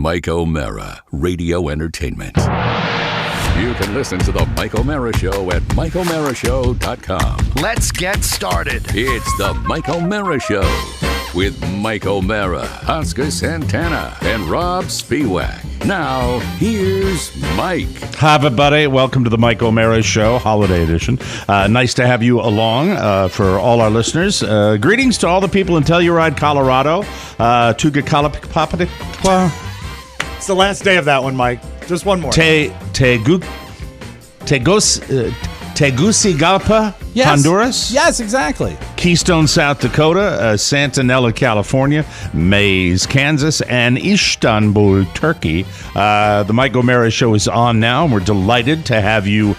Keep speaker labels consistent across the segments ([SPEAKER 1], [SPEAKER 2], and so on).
[SPEAKER 1] Mike O'Mara, Radio Entertainment. You can listen to The Mike O'Mara Show at MikeO'MaraShow.com.
[SPEAKER 2] Let's get started.
[SPEAKER 1] It's The Mike O'Mara Show with Mike O'Mara, Oscar Santana, and Rob Spewak. Now, here's Mike.
[SPEAKER 3] Hi, everybody. Welcome to the Mike O'Mara Show, Holiday Edition. Nice to have you along for all our listeners. Greetings to all the people in Telluride, Colorado.
[SPEAKER 4] It's the last day of that one, Mike. Just one more.
[SPEAKER 3] Tegucigalpa,
[SPEAKER 4] yes.
[SPEAKER 3] Honduras.
[SPEAKER 4] Yes, exactly.
[SPEAKER 3] Keystone, South Dakota, Santanella, California, Mays, Kansas, and Istanbul, Turkey. The Mike O'Mara Show is on now, and we're delighted to have you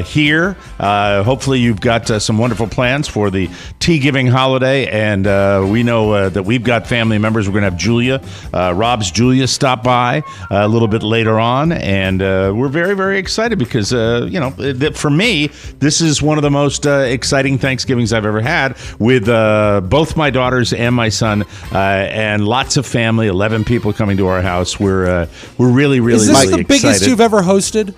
[SPEAKER 3] here. Hopefully you've got some wonderful plans for the tea-giving holiday, and we know that we've got family members. We're going to have Julia, Rob's Julia, stop by a little bit later on, and we're very, very excited because, for me, this is one of the most exciting Thanksgivings I've ever had, with both my daughters and my son, and lots of family, 11 people coming to our house. We're really, really,
[SPEAKER 4] is this
[SPEAKER 3] really
[SPEAKER 4] the biggest
[SPEAKER 3] excited.
[SPEAKER 4] You've ever hosted?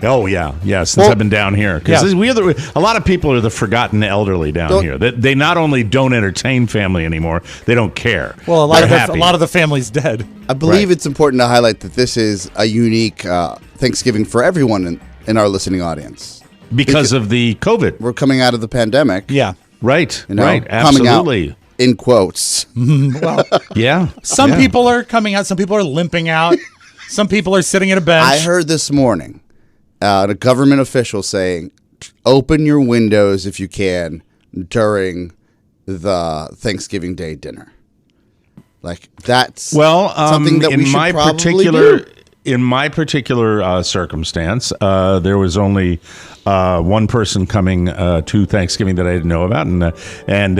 [SPEAKER 3] Oh, yeah. Since I've been down here. Because a lot of people are the forgotten elderly down here. They not only don't entertain family anymore, they don't care.
[SPEAKER 4] Well, a lot of the family's dead.
[SPEAKER 5] I believe it's important to highlight that this is a unique Thanksgiving for everyone in our listening audience.
[SPEAKER 3] Because of the COVID.
[SPEAKER 5] We're coming out of the pandemic.
[SPEAKER 4] Yeah.
[SPEAKER 3] Right.
[SPEAKER 5] You know,
[SPEAKER 3] right.
[SPEAKER 5] Coming
[SPEAKER 3] Absolutely.
[SPEAKER 5] out in quotes.
[SPEAKER 4] Well,
[SPEAKER 3] yeah.
[SPEAKER 4] Some people are coming out. Some people are limping out. Some people are sitting at a bench.
[SPEAKER 5] I heard this morning a government official saying, open your windows if you can during the Thanksgiving Day dinner. Like, that's something that we should probably do.
[SPEAKER 3] In my particular circumstance, there was only one person coming to Thanksgiving that I didn't know about, and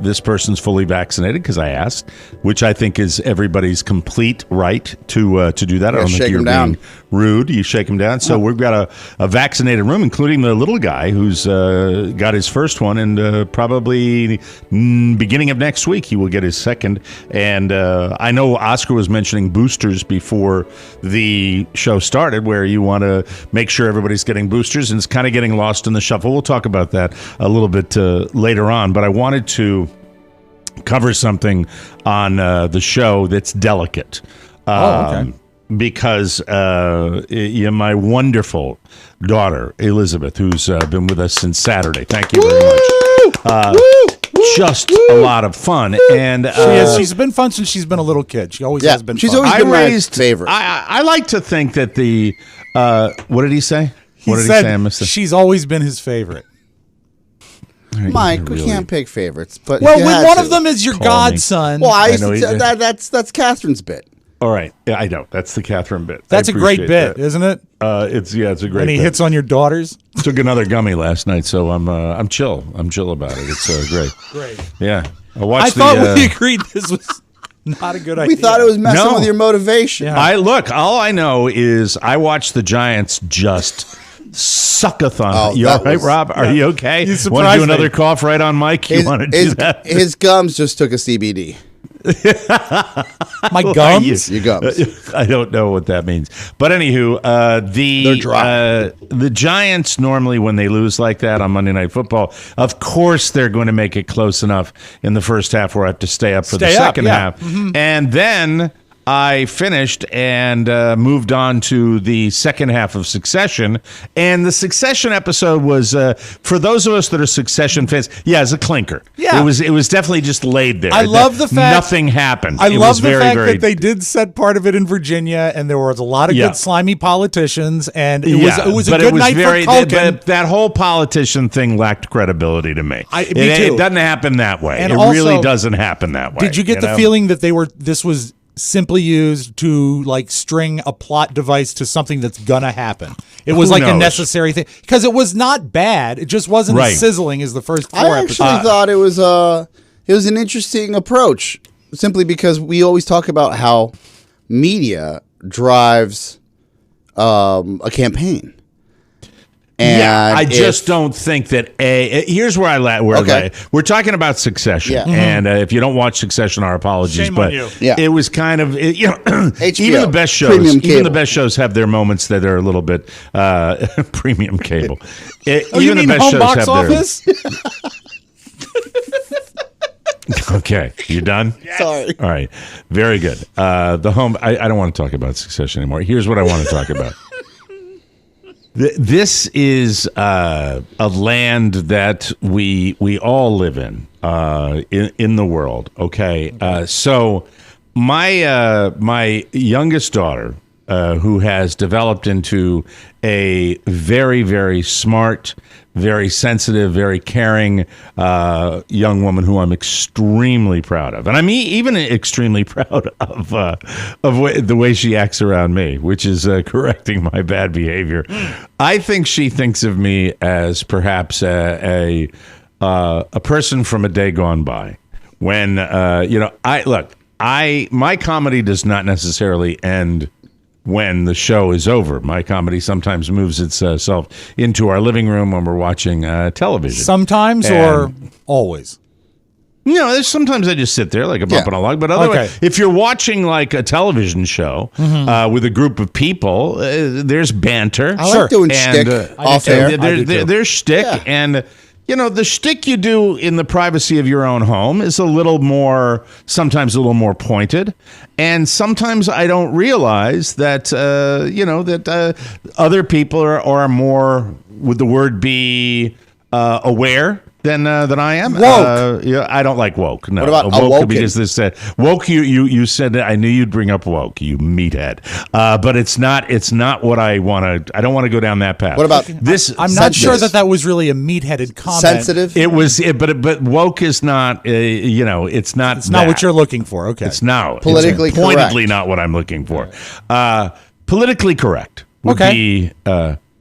[SPEAKER 3] this person's fully vaccinated because I asked, which I think is everybody's complete right to do that. I don't think you're being rude. You shake them down. So we've got a vaccinated room, including the little guy who's got his first one, and probably beginning of next week he will get his second. And I know Oscar was mentioning boosters before the show started, where you want to make sure everybody's getting boosters, and it's kind of getting lost in the shuffle. We'll talk about that a little bit later on, but I wanted to cover something on the show that's delicate.
[SPEAKER 4] Okay.
[SPEAKER 3] Because my wonderful daughter, Elizabeth, who's been with us since Saturday. Thank you very much. Just a lot of fun, and
[SPEAKER 4] she's been fun since she's been a little kid. She always has been.
[SPEAKER 5] She's
[SPEAKER 4] fun.
[SPEAKER 5] always been my favorite.
[SPEAKER 3] I like to think that the what did he say?
[SPEAKER 4] He
[SPEAKER 3] what did
[SPEAKER 4] said
[SPEAKER 3] he say? I missed it.
[SPEAKER 4] She's always been his favorite.
[SPEAKER 5] Mike, we can't pick favorites, but
[SPEAKER 4] when one of them is your godson.
[SPEAKER 5] Well, that's Catherine's bit.
[SPEAKER 3] All right, I know that's the Catherine bit.
[SPEAKER 4] That's a great bit, isn't it?
[SPEAKER 3] It's a great.
[SPEAKER 4] And he
[SPEAKER 3] bit.
[SPEAKER 4] hits on your daughters.
[SPEAKER 3] Took another gummy last night, so I'm chill. I'm chill about it. It's great.
[SPEAKER 4] Great.
[SPEAKER 3] Yeah, I
[SPEAKER 4] thought we agreed this was not a good idea.
[SPEAKER 5] We thought it was messing with your motivation.
[SPEAKER 3] Yeah. All I know is I watched the Giants just suckathon. You all right, Rob? Are you okay?
[SPEAKER 4] You
[SPEAKER 3] want to do another cough right on Mike? You want to do that?
[SPEAKER 5] His gums just took a CBD.
[SPEAKER 4] My gums?
[SPEAKER 5] Your gums.
[SPEAKER 3] I don't know what that means. But anywho,
[SPEAKER 5] they're dry.
[SPEAKER 3] The Giants normally, when they lose like that on Monday Night Football, of course they're going to make it close enough in the first half where I have to stay up for the second half. Mm-hmm. And then I finished and moved on to the second half of Succession. And the Succession episode was, for those of us that are Succession fans, it's a clinker.
[SPEAKER 4] Yeah.
[SPEAKER 3] It was definitely just laid there.
[SPEAKER 4] I love the fact
[SPEAKER 3] nothing happened.
[SPEAKER 4] I love the fact that they did set part of it in Virginia, and there was a lot of good slimy politicians, and it was a good night for Culkin.
[SPEAKER 3] But that whole politician thing lacked credibility to me.
[SPEAKER 4] Me too.
[SPEAKER 3] It doesn't happen that way.
[SPEAKER 4] And
[SPEAKER 3] it
[SPEAKER 4] also,
[SPEAKER 3] really doesn't happen that way.
[SPEAKER 4] Did you get the feeling that this was simply used to string a plot device to something that's gonna happen? It was a necessary thing because it was not bad. It just wasn't as sizzling as the first four episodes.
[SPEAKER 5] I actually thought it was an interesting approach, simply because we always talk about how media drives a campaign. And
[SPEAKER 3] I just don't think that here's where we're talking about Succession, and if you don't watch Succession, our apologies.
[SPEAKER 4] Shame
[SPEAKER 3] but
[SPEAKER 4] on you.
[SPEAKER 3] It was kind of
[SPEAKER 5] HBO,
[SPEAKER 3] even the best shows,
[SPEAKER 5] premium cable.
[SPEAKER 3] even the best shows have their moments that are a little bit premium cable.
[SPEAKER 4] You mean home box office?
[SPEAKER 3] Okay, you done?
[SPEAKER 5] Sorry.
[SPEAKER 3] All right, very good. The home. I don't want to talk about Succession anymore. Here's what I want to talk about. This is a land that we all live in the world. Okay, so my youngest daughter, who has developed into a very, very smart, very sensitive, very caring young woman who I'm extremely proud of. And I'm even extremely proud of the way she acts around me, which is correcting my bad behavior. I think she thinks of me as perhaps a person from a day gone by. When, my comedy does not necessarily end when the show is over. My comedy sometimes moves itself into our living room when we're watching television.
[SPEAKER 4] Sometimes or always?
[SPEAKER 3] There's sometimes I just sit there like a bump on a log. But otherwise, if you're watching like a television show with a group of people, there's banter.
[SPEAKER 5] I like doing shtick off air.
[SPEAKER 3] There's shtick.
[SPEAKER 5] Yeah.
[SPEAKER 3] And the shtick you do in the privacy of your own home is sometimes a little more pointed. And sometimes I don't realize that, other people are more, would the word be aware than I am.
[SPEAKER 5] Woke.
[SPEAKER 3] I don't like woke. No.
[SPEAKER 5] What about
[SPEAKER 3] woke?
[SPEAKER 5] awoken?
[SPEAKER 3] Because this woke. You said that I knew you'd bring up woke. You meathead. But it's not what I want to. I don't want to go down that path.
[SPEAKER 5] What about
[SPEAKER 3] this?
[SPEAKER 4] I'm not sure that was really a meatheaded comment.
[SPEAKER 5] Sensitive.
[SPEAKER 3] It was, but woke is not. It's not.
[SPEAKER 4] It's not what you're looking for. Okay.
[SPEAKER 3] It's now
[SPEAKER 5] Politically
[SPEAKER 3] it's pointedly
[SPEAKER 5] correct.
[SPEAKER 3] not what I'm looking for. Politically correct would be.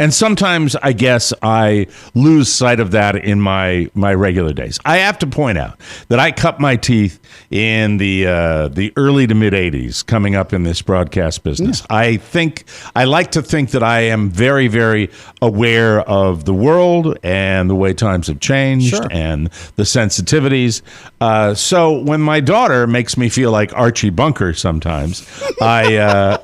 [SPEAKER 3] And sometimes I guess I lose sight of that in my regular days. I have to point out that I cut my teeth in the early to mid 80s coming up in this broadcast business. I like to think that I am very, very aware of the world and the way times have changed and the sensitivities. So when my daughter makes me feel like Archie Bunker sometimes, I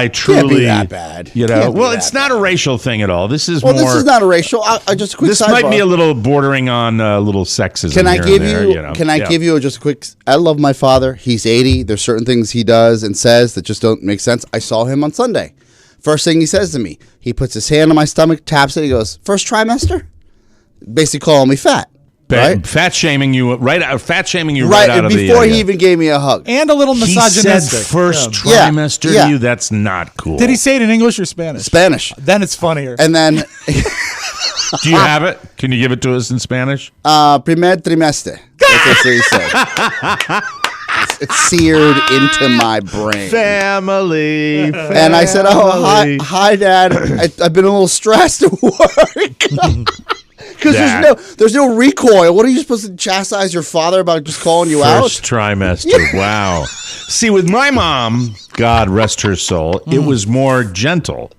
[SPEAKER 3] truly
[SPEAKER 5] Can't be that bad.
[SPEAKER 3] It's not a racial thing at all. This is more.
[SPEAKER 5] This is not a racial. I just a quick.
[SPEAKER 3] This
[SPEAKER 5] sidebar.
[SPEAKER 3] might be a little bordering on a little sexism.
[SPEAKER 5] Can I give
[SPEAKER 3] here
[SPEAKER 5] you?
[SPEAKER 3] And there,
[SPEAKER 5] Can I give you just a quick? I love my father. He's 80. There's certain things he does and says that just don't make sense. I saw him on Sunday. First thing he says to me, he puts his hand on my stomach, taps it. He goes, "First trimester," basically calling me fat. Right?
[SPEAKER 3] Fat shaming you right out of
[SPEAKER 5] before he even gave me a hug.
[SPEAKER 4] And a little
[SPEAKER 3] He
[SPEAKER 4] misogynistic.
[SPEAKER 3] said first trimester to you. That's not cool.
[SPEAKER 4] Did he say it in English or Spanish?
[SPEAKER 5] Spanish.
[SPEAKER 4] Then it's funnier.
[SPEAKER 5] And then
[SPEAKER 3] do you have it? Can you give it to us in Spanish?
[SPEAKER 5] primer trimestre. That's what he said. It's seared into my brain.
[SPEAKER 3] Family.
[SPEAKER 5] And I said, "Oh, hi, Dad. I've been a little stressed at work." Because there's no recoil. What are you supposed to chastise your father about just calling you out?
[SPEAKER 3] First trimester. Wow. See, with my mom, God rest her soul, it was more gentle.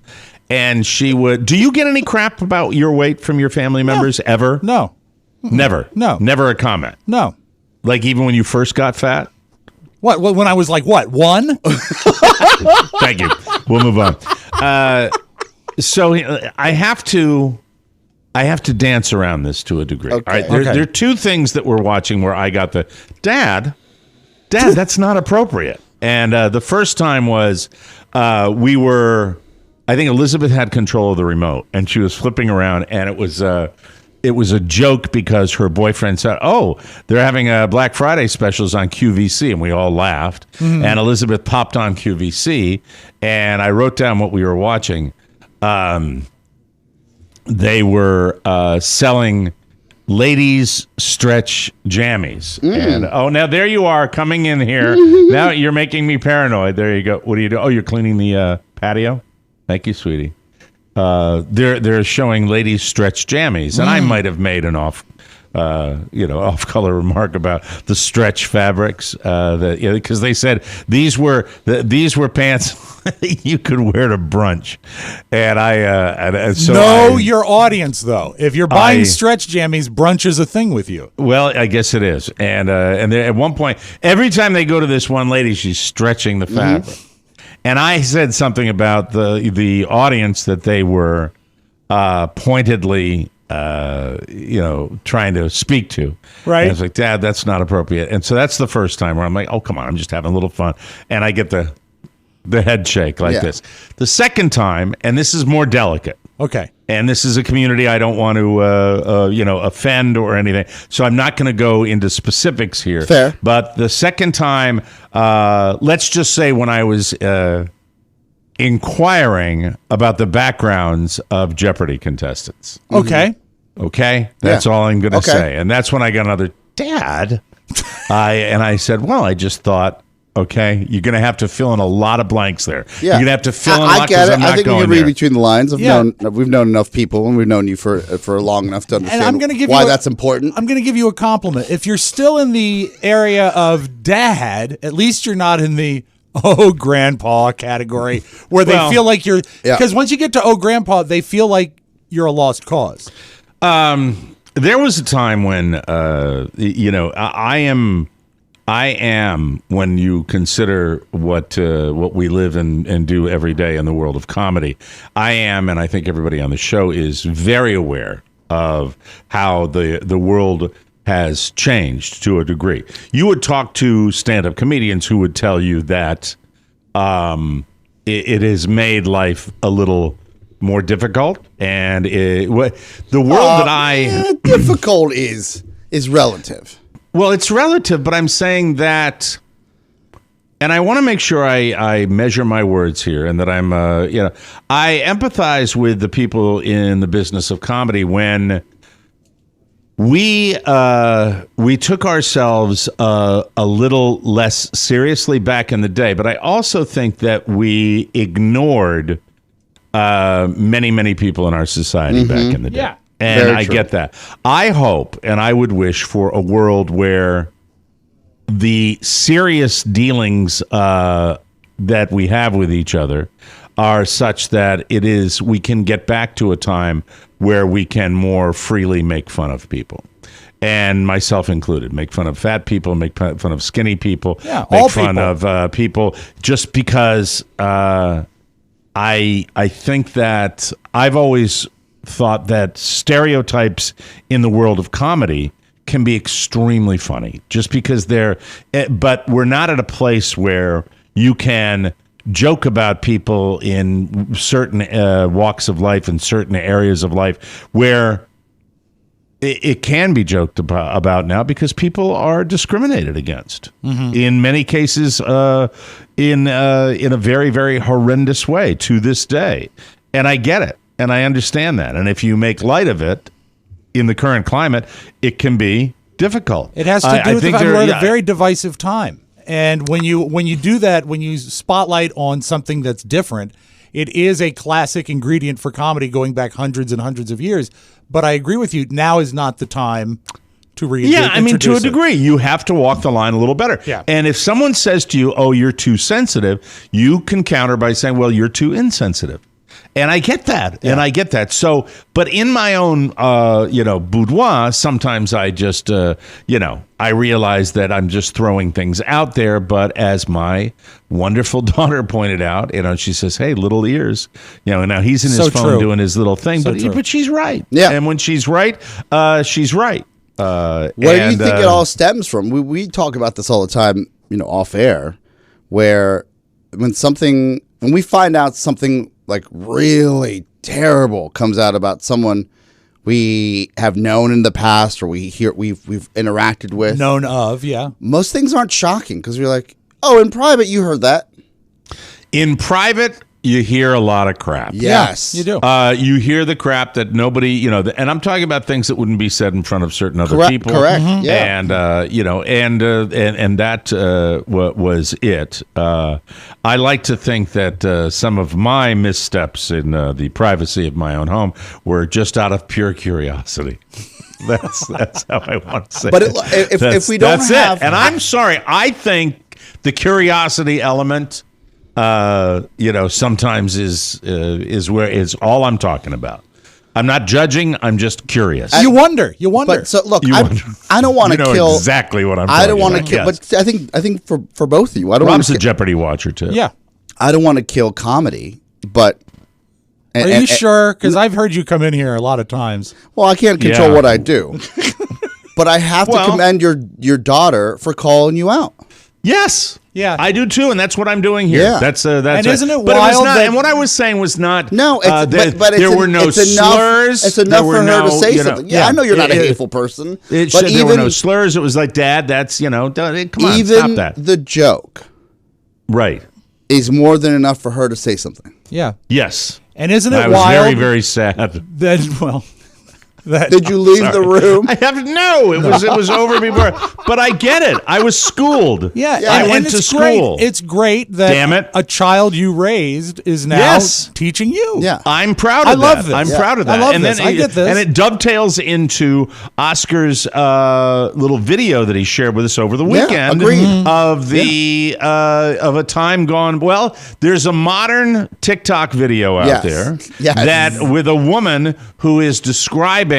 [SPEAKER 3] And she would. Do you get any crap about your weight from your family members ever?
[SPEAKER 4] No.
[SPEAKER 3] Never.
[SPEAKER 4] No.
[SPEAKER 3] Never a comment.
[SPEAKER 4] No.
[SPEAKER 3] Like even when you first got fat?
[SPEAKER 4] What? When I was like, what? 1?
[SPEAKER 3] Thank you. We'll move on. So I have to dance around this to a degree.
[SPEAKER 5] Okay.
[SPEAKER 3] All right, there are two things that we're watching where I got the Dad, that's not appropriate. And the first time was I think Elizabeth had control of the remote, and she was flipping around, and it was a joke because her boyfriend said, "Oh, they're having Black Friday specials on QVC," and we all laughed. And Elizabeth popped on QVC, and I wrote down what we were watching. They were selling ladies stretch jammies. And now there you are coming in here. Now you're making me paranoid. There you go. What do you do? Oh, you're cleaning the patio? Thank you, sweetie. They're showing ladies stretch jammies, and I might have made an off-color remark about the stretch fabrics because they said these were pants you could wear to brunch, and so
[SPEAKER 4] your audience though. If you're buying stretch jammies, brunch is a thing with you.
[SPEAKER 3] Well, I guess it is, and at one point, every time they go to this one lady, she's stretching the fabric, and I said something about the audience that they were pointedly. Trying to speak to.
[SPEAKER 4] Right.
[SPEAKER 3] And I was like, Dad, that's not appropriate. And so that's the first time where I'm like, oh, come on, I'm just having a little fun. And I get the head shake like this. The second time, and this is more delicate.
[SPEAKER 4] Okay.
[SPEAKER 3] And this is a community I don't want to, offend or anything. So I'm not going to go into specifics here.
[SPEAKER 5] Fair.
[SPEAKER 3] But the second time, let's just say when I was inquiring about the backgrounds of Jeopardy contestants.
[SPEAKER 4] Okay.
[SPEAKER 3] Okay? That's all I'm going to say. And that's when I got another, Dad. I said, well, I just thought, okay, you're going to have to fill in a lot of blanks there.
[SPEAKER 5] Yeah.
[SPEAKER 3] You're going to have to fill in a lot
[SPEAKER 5] I get
[SPEAKER 3] because
[SPEAKER 5] it.
[SPEAKER 3] I'm not
[SPEAKER 5] I think we
[SPEAKER 3] going
[SPEAKER 5] can read
[SPEAKER 3] there.
[SPEAKER 5] between the lines. We've known enough people, and we've known you for long enough to understand
[SPEAKER 4] And I'm going to give
[SPEAKER 5] why
[SPEAKER 4] you
[SPEAKER 5] that's important.
[SPEAKER 4] I'm going to give you a compliment. If you're still in the area of dad, at least you're not in the grandpa category where they feel like you're, because once you get to grandpa, they feel like you're a lost cause.
[SPEAKER 3] There was a time when, I am when you consider what we live and do every day in the world of comedy. I am, and I think everybody on the show is very aware of how the world has changed to a degree. You would talk to stand-up comedians who would tell you that it has made life a little more difficult, and the world that
[SPEAKER 5] difficult is relative.
[SPEAKER 3] Well, it's relative, but I'm saying that, and I want to make sure I measure my words here, and that I'm I empathize with the people in the business of comedy when we took ourselves a little less seriously back in the day, but I also think that we ignored many people in our society back in the day.
[SPEAKER 4] Yeah.
[SPEAKER 3] And
[SPEAKER 5] Very
[SPEAKER 3] I
[SPEAKER 5] true.
[SPEAKER 3] get that. I hope and I would wish for a world where the serious dealings that we have with each other are such that we can get back to a time where we can more freely make fun of people. And myself included, make fun of fat people, make fun of skinny people, make fun of people, just because I think that I've always thought that stereotypes in the world of comedy can be extremely funny, just because but we're not at a place where you can joke about people in certain walks of life and certain areas of life where it can be joked about now, because people are discriminated against in many cases in a very, very horrendous way to this day. And I get it. And I understand that. And if you make light of it in the current climate, it can be difficult.
[SPEAKER 4] It has to do with the fact we're at a very divisive time. And when you do that, when you spotlight on something that's different, it is a classic ingredient for comedy going back hundreds and hundreds of years. But I agree with you. Now is not the time to
[SPEAKER 3] to a degree. You have to walk the line a little better.
[SPEAKER 4] Yeah.
[SPEAKER 3] And if someone says to you, oh, you're too sensitive, you can counter by saying, well, you're too insensitive. And I get that. Yeah. And I get that. So, but in my own, boudoir, sometimes I just, I realize that I'm just throwing things out there. But as my wonderful daughter pointed out, she says, hey, little ears, now he's in his phone doing his little thing, but she's right.
[SPEAKER 5] Yeah.
[SPEAKER 3] And when she's right, she's right.
[SPEAKER 5] Where do you think it all stems from? We talk about this all the time, off air, where when we find out something like really terrible comes out about someone we have known in the past, or we've interacted with,
[SPEAKER 4] known of,
[SPEAKER 5] most things aren't shocking, because you're like, oh, in private you heard that.
[SPEAKER 3] In private, you hear a lot of crap.
[SPEAKER 5] Yes,
[SPEAKER 4] you do.
[SPEAKER 3] You hear the crap that nobody, and I'm talking about things that wouldn't be said in front of certain other people.
[SPEAKER 5] Correct. Mm-hmm. Yeah.
[SPEAKER 3] And that was it. I like to think that some of my missteps in the privacy of my own home were just out of pure curiosity. That's how I want to say
[SPEAKER 5] But
[SPEAKER 3] it.
[SPEAKER 5] if we don't
[SPEAKER 3] that's
[SPEAKER 5] have,
[SPEAKER 3] it. And I'm sorry, I think the curiosity element, sometimes is where is all I'm talking about. I'm not judging. I'm just curious.
[SPEAKER 4] You wonder.
[SPEAKER 5] But so look,
[SPEAKER 3] wonder.
[SPEAKER 5] I don't want to
[SPEAKER 3] know
[SPEAKER 5] kill
[SPEAKER 3] exactly what I'm.
[SPEAKER 5] I don't want to
[SPEAKER 3] about.
[SPEAKER 5] kill,
[SPEAKER 3] Yes.
[SPEAKER 5] but I think for both of you, I don't want
[SPEAKER 3] Rob's
[SPEAKER 5] to.
[SPEAKER 3] a Jeopardy watcher too.
[SPEAKER 4] Yeah.
[SPEAKER 5] I don't want to kill comedy, but.
[SPEAKER 4] Are you sure? Because I've heard you come in here a lot of times.
[SPEAKER 5] Well, I can't control what I do, but I have to commend your daughter for calling you out.
[SPEAKER 3] Yes.
[SPEAKER 4] Yeah,
[SPEAKER 3] I do too, and that's what I'm doing here.
[SPEAKER 5] Yeah.
[SPEAKER 3] That's
[SPEAKER 4] and isn't it
[SPEAKER 3] but
[SPEAKER 4] wild?
[SPEAKER 3] And what I was saying was not.
[SPEAKER 5] No,
[SPEAKER 3] there were no slurs.
[SPEAKER 5] It's enough for her to say something. Yeah, I know you're not a hateful person.
[SPEAKER 3] There were no slurs. It was like, Dad, that's come on, stop that.
[SPEAKER 5] The joke,
[SPEAKER 3] right,
[SPEAKER 5] is more than enough for her to say something.
[SPEAKER 4] Yeah.
[SPEAKER 3] Yes.
[SPEAKER 4] And isn't it
[SPEAKER 3] I was
[SPEAKER 4] wild?
[SPEAKER 3] very, very sad.
[SPEAKER 5] Did you leave the room?
[SPEAKER 3] It was over before. But I get it. I was schooled.
[SPEAKER 4] Yeah,
[SPEAKER 3] I went to school.
[SPEAKER 4] It's great that
[SPEAKER 3] Damn it.
[SPEAKER 4] a child you raised is now teaching you.
[SPEAKER 5] Yeah.
[SPEAKER 3] I'm proud of that.
[SPEAKER 4] I love this.
[SPEAKER 3] I'm proud of that.
[SPEAKER 4] I love
[SPEAKER 3] and
[SPEAKER 4] this.
[SPEAKER 3] Then
[SPEAKER 4] I get this.
[SPEAKER 3] And it dovetails into Oscar's little video that he shared with us over the weekend of the of a time gone. Well, there's a modern TikTok video out there that with a woman who is describing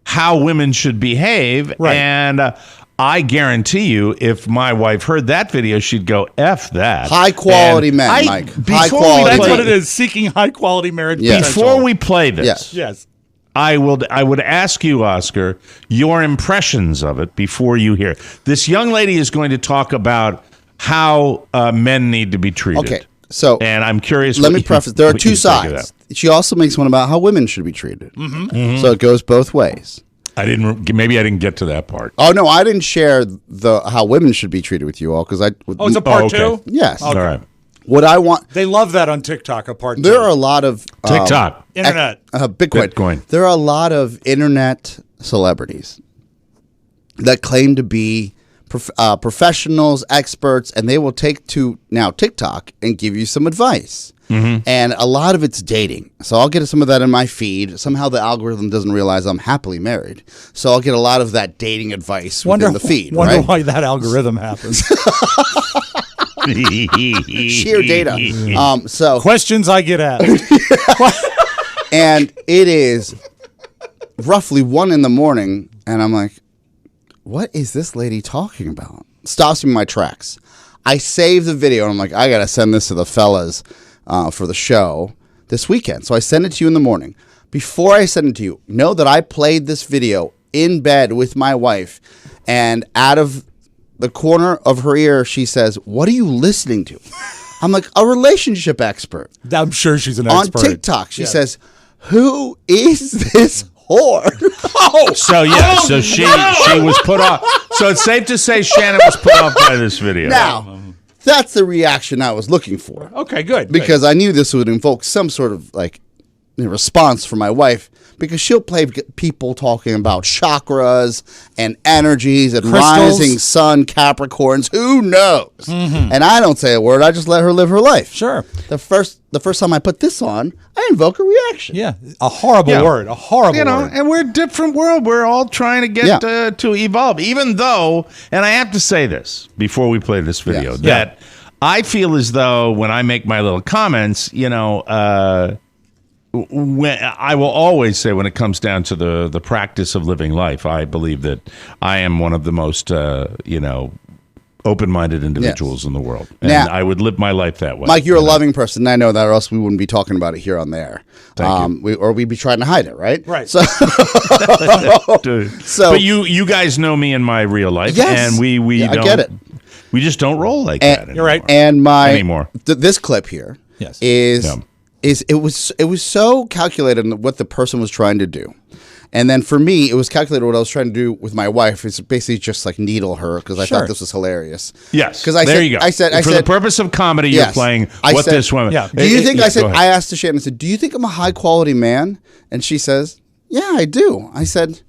[SPEAKER 3] how women should behave, and I guarantee you, if my wife heard that video, she'd go, F that.
[SPEAKER 5] High quality men, Mike. High quality.
[SPEAKER 4] That's what it is, seeking high quality marriage.
[SPEAKER 3] Before we play this,
[SPEAKER 4] yes.
[SPEAKER 3] I would ask you, Oscar, your impressions of it before you hear. This young lady is going to talk about how men need to be treated.
[SPEAKER 5] Okay. So,
[SPEAKER 3] and I'm curious.
[SPEAKER 5] Let me preface. There are two sides. She also makes one about how women should be treated. So it goes both ways.
[SPEAKER 3] Maybe I didn't get to that part.
[SPEAKER 5] Oh no, I didn't share the how women should be treated with you all because I.
[SPEAKER 4] It's a part two.
[SPEAKER 5] Yes.
[SPEAKER 3] Okay. All right.
[SPEAKER 5] What I want.
[SPEAKER 4] They love that on TikTok. A part two.
[SPEAKER 5] There are a lot of
[SPEAKER 3] TikTok,
[SPEAKER 4] internet,
[SPEAKER 5] Bitcoin. There are a lot of internet celebrities that claim to be professionals, experts, and they will take to now TikTok and give you some advice. And a lot of it's dating. So I'll get some of that in my feed. Somehow the algorithm doesn't realize I'm happily married. So I'll get a lot of that dating advice within the feed.
[SPEAKER 4] Wonder why that algorithm happens.
[SPEAKER 5] Sheer data. So
[SPEAKER 4] questions I get asked.
[SPEAKER 5] And it is roughly 1 a.m, and I'm like, what is this lady talking about? Stops me in my tracks. I save the video, and I'm like, I got to send this to the fellas for the show this weekend. So I send it to you in the morning. Before I send it to you, know that I played this video in bed with my wife, and out of the corner of her ear, she says, what are you listening to? I'm like, a relationship expert.
[SPEAKER 4] I'm sure she's an expert.
[SPEAKER 5] On TikTok, she says, who is this whore?
[SPEAKER 3] So she was put off. So it's safe to say Shannon was put off by this video.
[SPEAKER 5] Now, that's the reaction I was looking for.
[SPEAKER 4] Okay, good.
[SPEAKER 5] Because I knew this would invoke some sort of response from my wife, because she'll play people talking about chakras and energies and
[SPEAKER 4] crystals.
[SPEAKER 5] Rising sun Capricorns. Who knows? And I don't say a word. I just let her live her life.
[SPEAKER 4] Sure.
[SPEAKER 5] The first time I put this on, I invoke a reaction.
[SPEAKER 4] Yeah, a horrible word. A horrible word.
[SPEAKER 3] And we're a different world. We're all trying to get to evolve. Even though, and I have to say this before we play this video, that I feel as though when I make my little comments, when I will always say, when it comes down to the practice of living life, I believe that I am one of the most open-minded individuals in the world, and
[SPEAKER 5] now,
[SPEAKER 3] I would live my life that way.
[SPEAKER 5] Mike, you're a loving person, and I know that, or else we wouldn't be talking about it here on the air.
[SPEAKER 3] Thank you.
[SPEAKER 5] Or we'd be trying to hide it, right?
[SPEAKER 4] Right.
[SPEAKER 5] So,
[SPEAKER 3] but you guys know me in my real life, and we don't.
[SPEAKER 5] I get it.
[SPEAKER 3] We just don't roll like that anymore.
[SPEAKER 4] You're right.
[SPEAKER 5] And
[SPEAKER 3] anymore.
[SPEAKER 5] This clip here is it was so calculated in what the person was trying to do. And then for me, it was calculated what I was trying to do with my wife is basically just like needle her because I thought this was hilarious.
[SPEAKER 3] Yes,
[SPEAKER 5] because
[SPEAKER 3] there you go.
[SPEAKER 5] I said
[SPEAKER 3] for the purpose of comedy, you're playing this woman.
[SPEAKER 5] Yeah. Do you think I asked to Shannon, I said, do you think I'm a high quality man? And she says, yeah, I do. I said,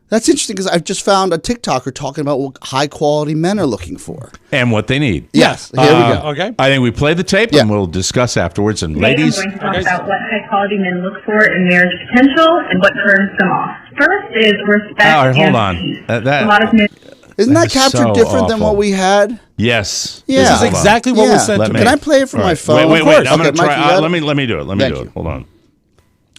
[SPEAKER 5] that's interesting because I've just found a TikToker talking about what high quality men are looking for
[SPEAKER 3] and what they need.
[SPEAKER 5] Yes, here we go.
[SPEAKER 4] Okay,
[SPEAKER 3] I think we play the tape and we'll discuss afterwards. And
[SPEAKER 2] Today
[SPEAKER 3] ladies,
[SPEAKER 2] I'm going to talk about what high quality men look for in marriage potential and what turns them off. First is respect.
[SPEAKER 3] All right, hold
[SPEAKER 2] and
[SPEAKER 3] on.
[SPEAKER 2] peace.
[SPEAKER 3] That-
[SPEAKER 2] A lot of men.
[SPEAKER 5] Isn't that
[SPEAKER 3] That's
[SPEAKER 5] captured
[SPEAKER 3] so
[SPEAKER 5] different than
[SPEAKER 3] awful.
[SPEAKER 5] what we had?
[SPEAKER 3] Yes.
[SPEAKER 5] Yeah.
[SPEAKER 4] This is exactly what was sent
[SPEAKER 3] Let
[SPEAKER 4] to
[SPEAKER 3] me-
[SPEAKER 4] me.
[SPEAKER 5] Can I play it from
[SPEAKER 3] All
[SPEAKER 5] my
[SPEAKER 3] right.
[SPEAKER 5] phone?
[SPEAKER 3] Wait.
[SPEAKER 5] Of course.
[SPEAKER 3] I'm going to
[SPEAKER 5] Mike,
[SPEAKER 3] try.
[SPEAKER 5] you got it?
[SPEAKER 3] Let me do it. Let me
[SPEAKER 5] Thank
[SPEAKER 3] do it.
[SPEAKER 5] you.
[SPEAKER 3] Hold on.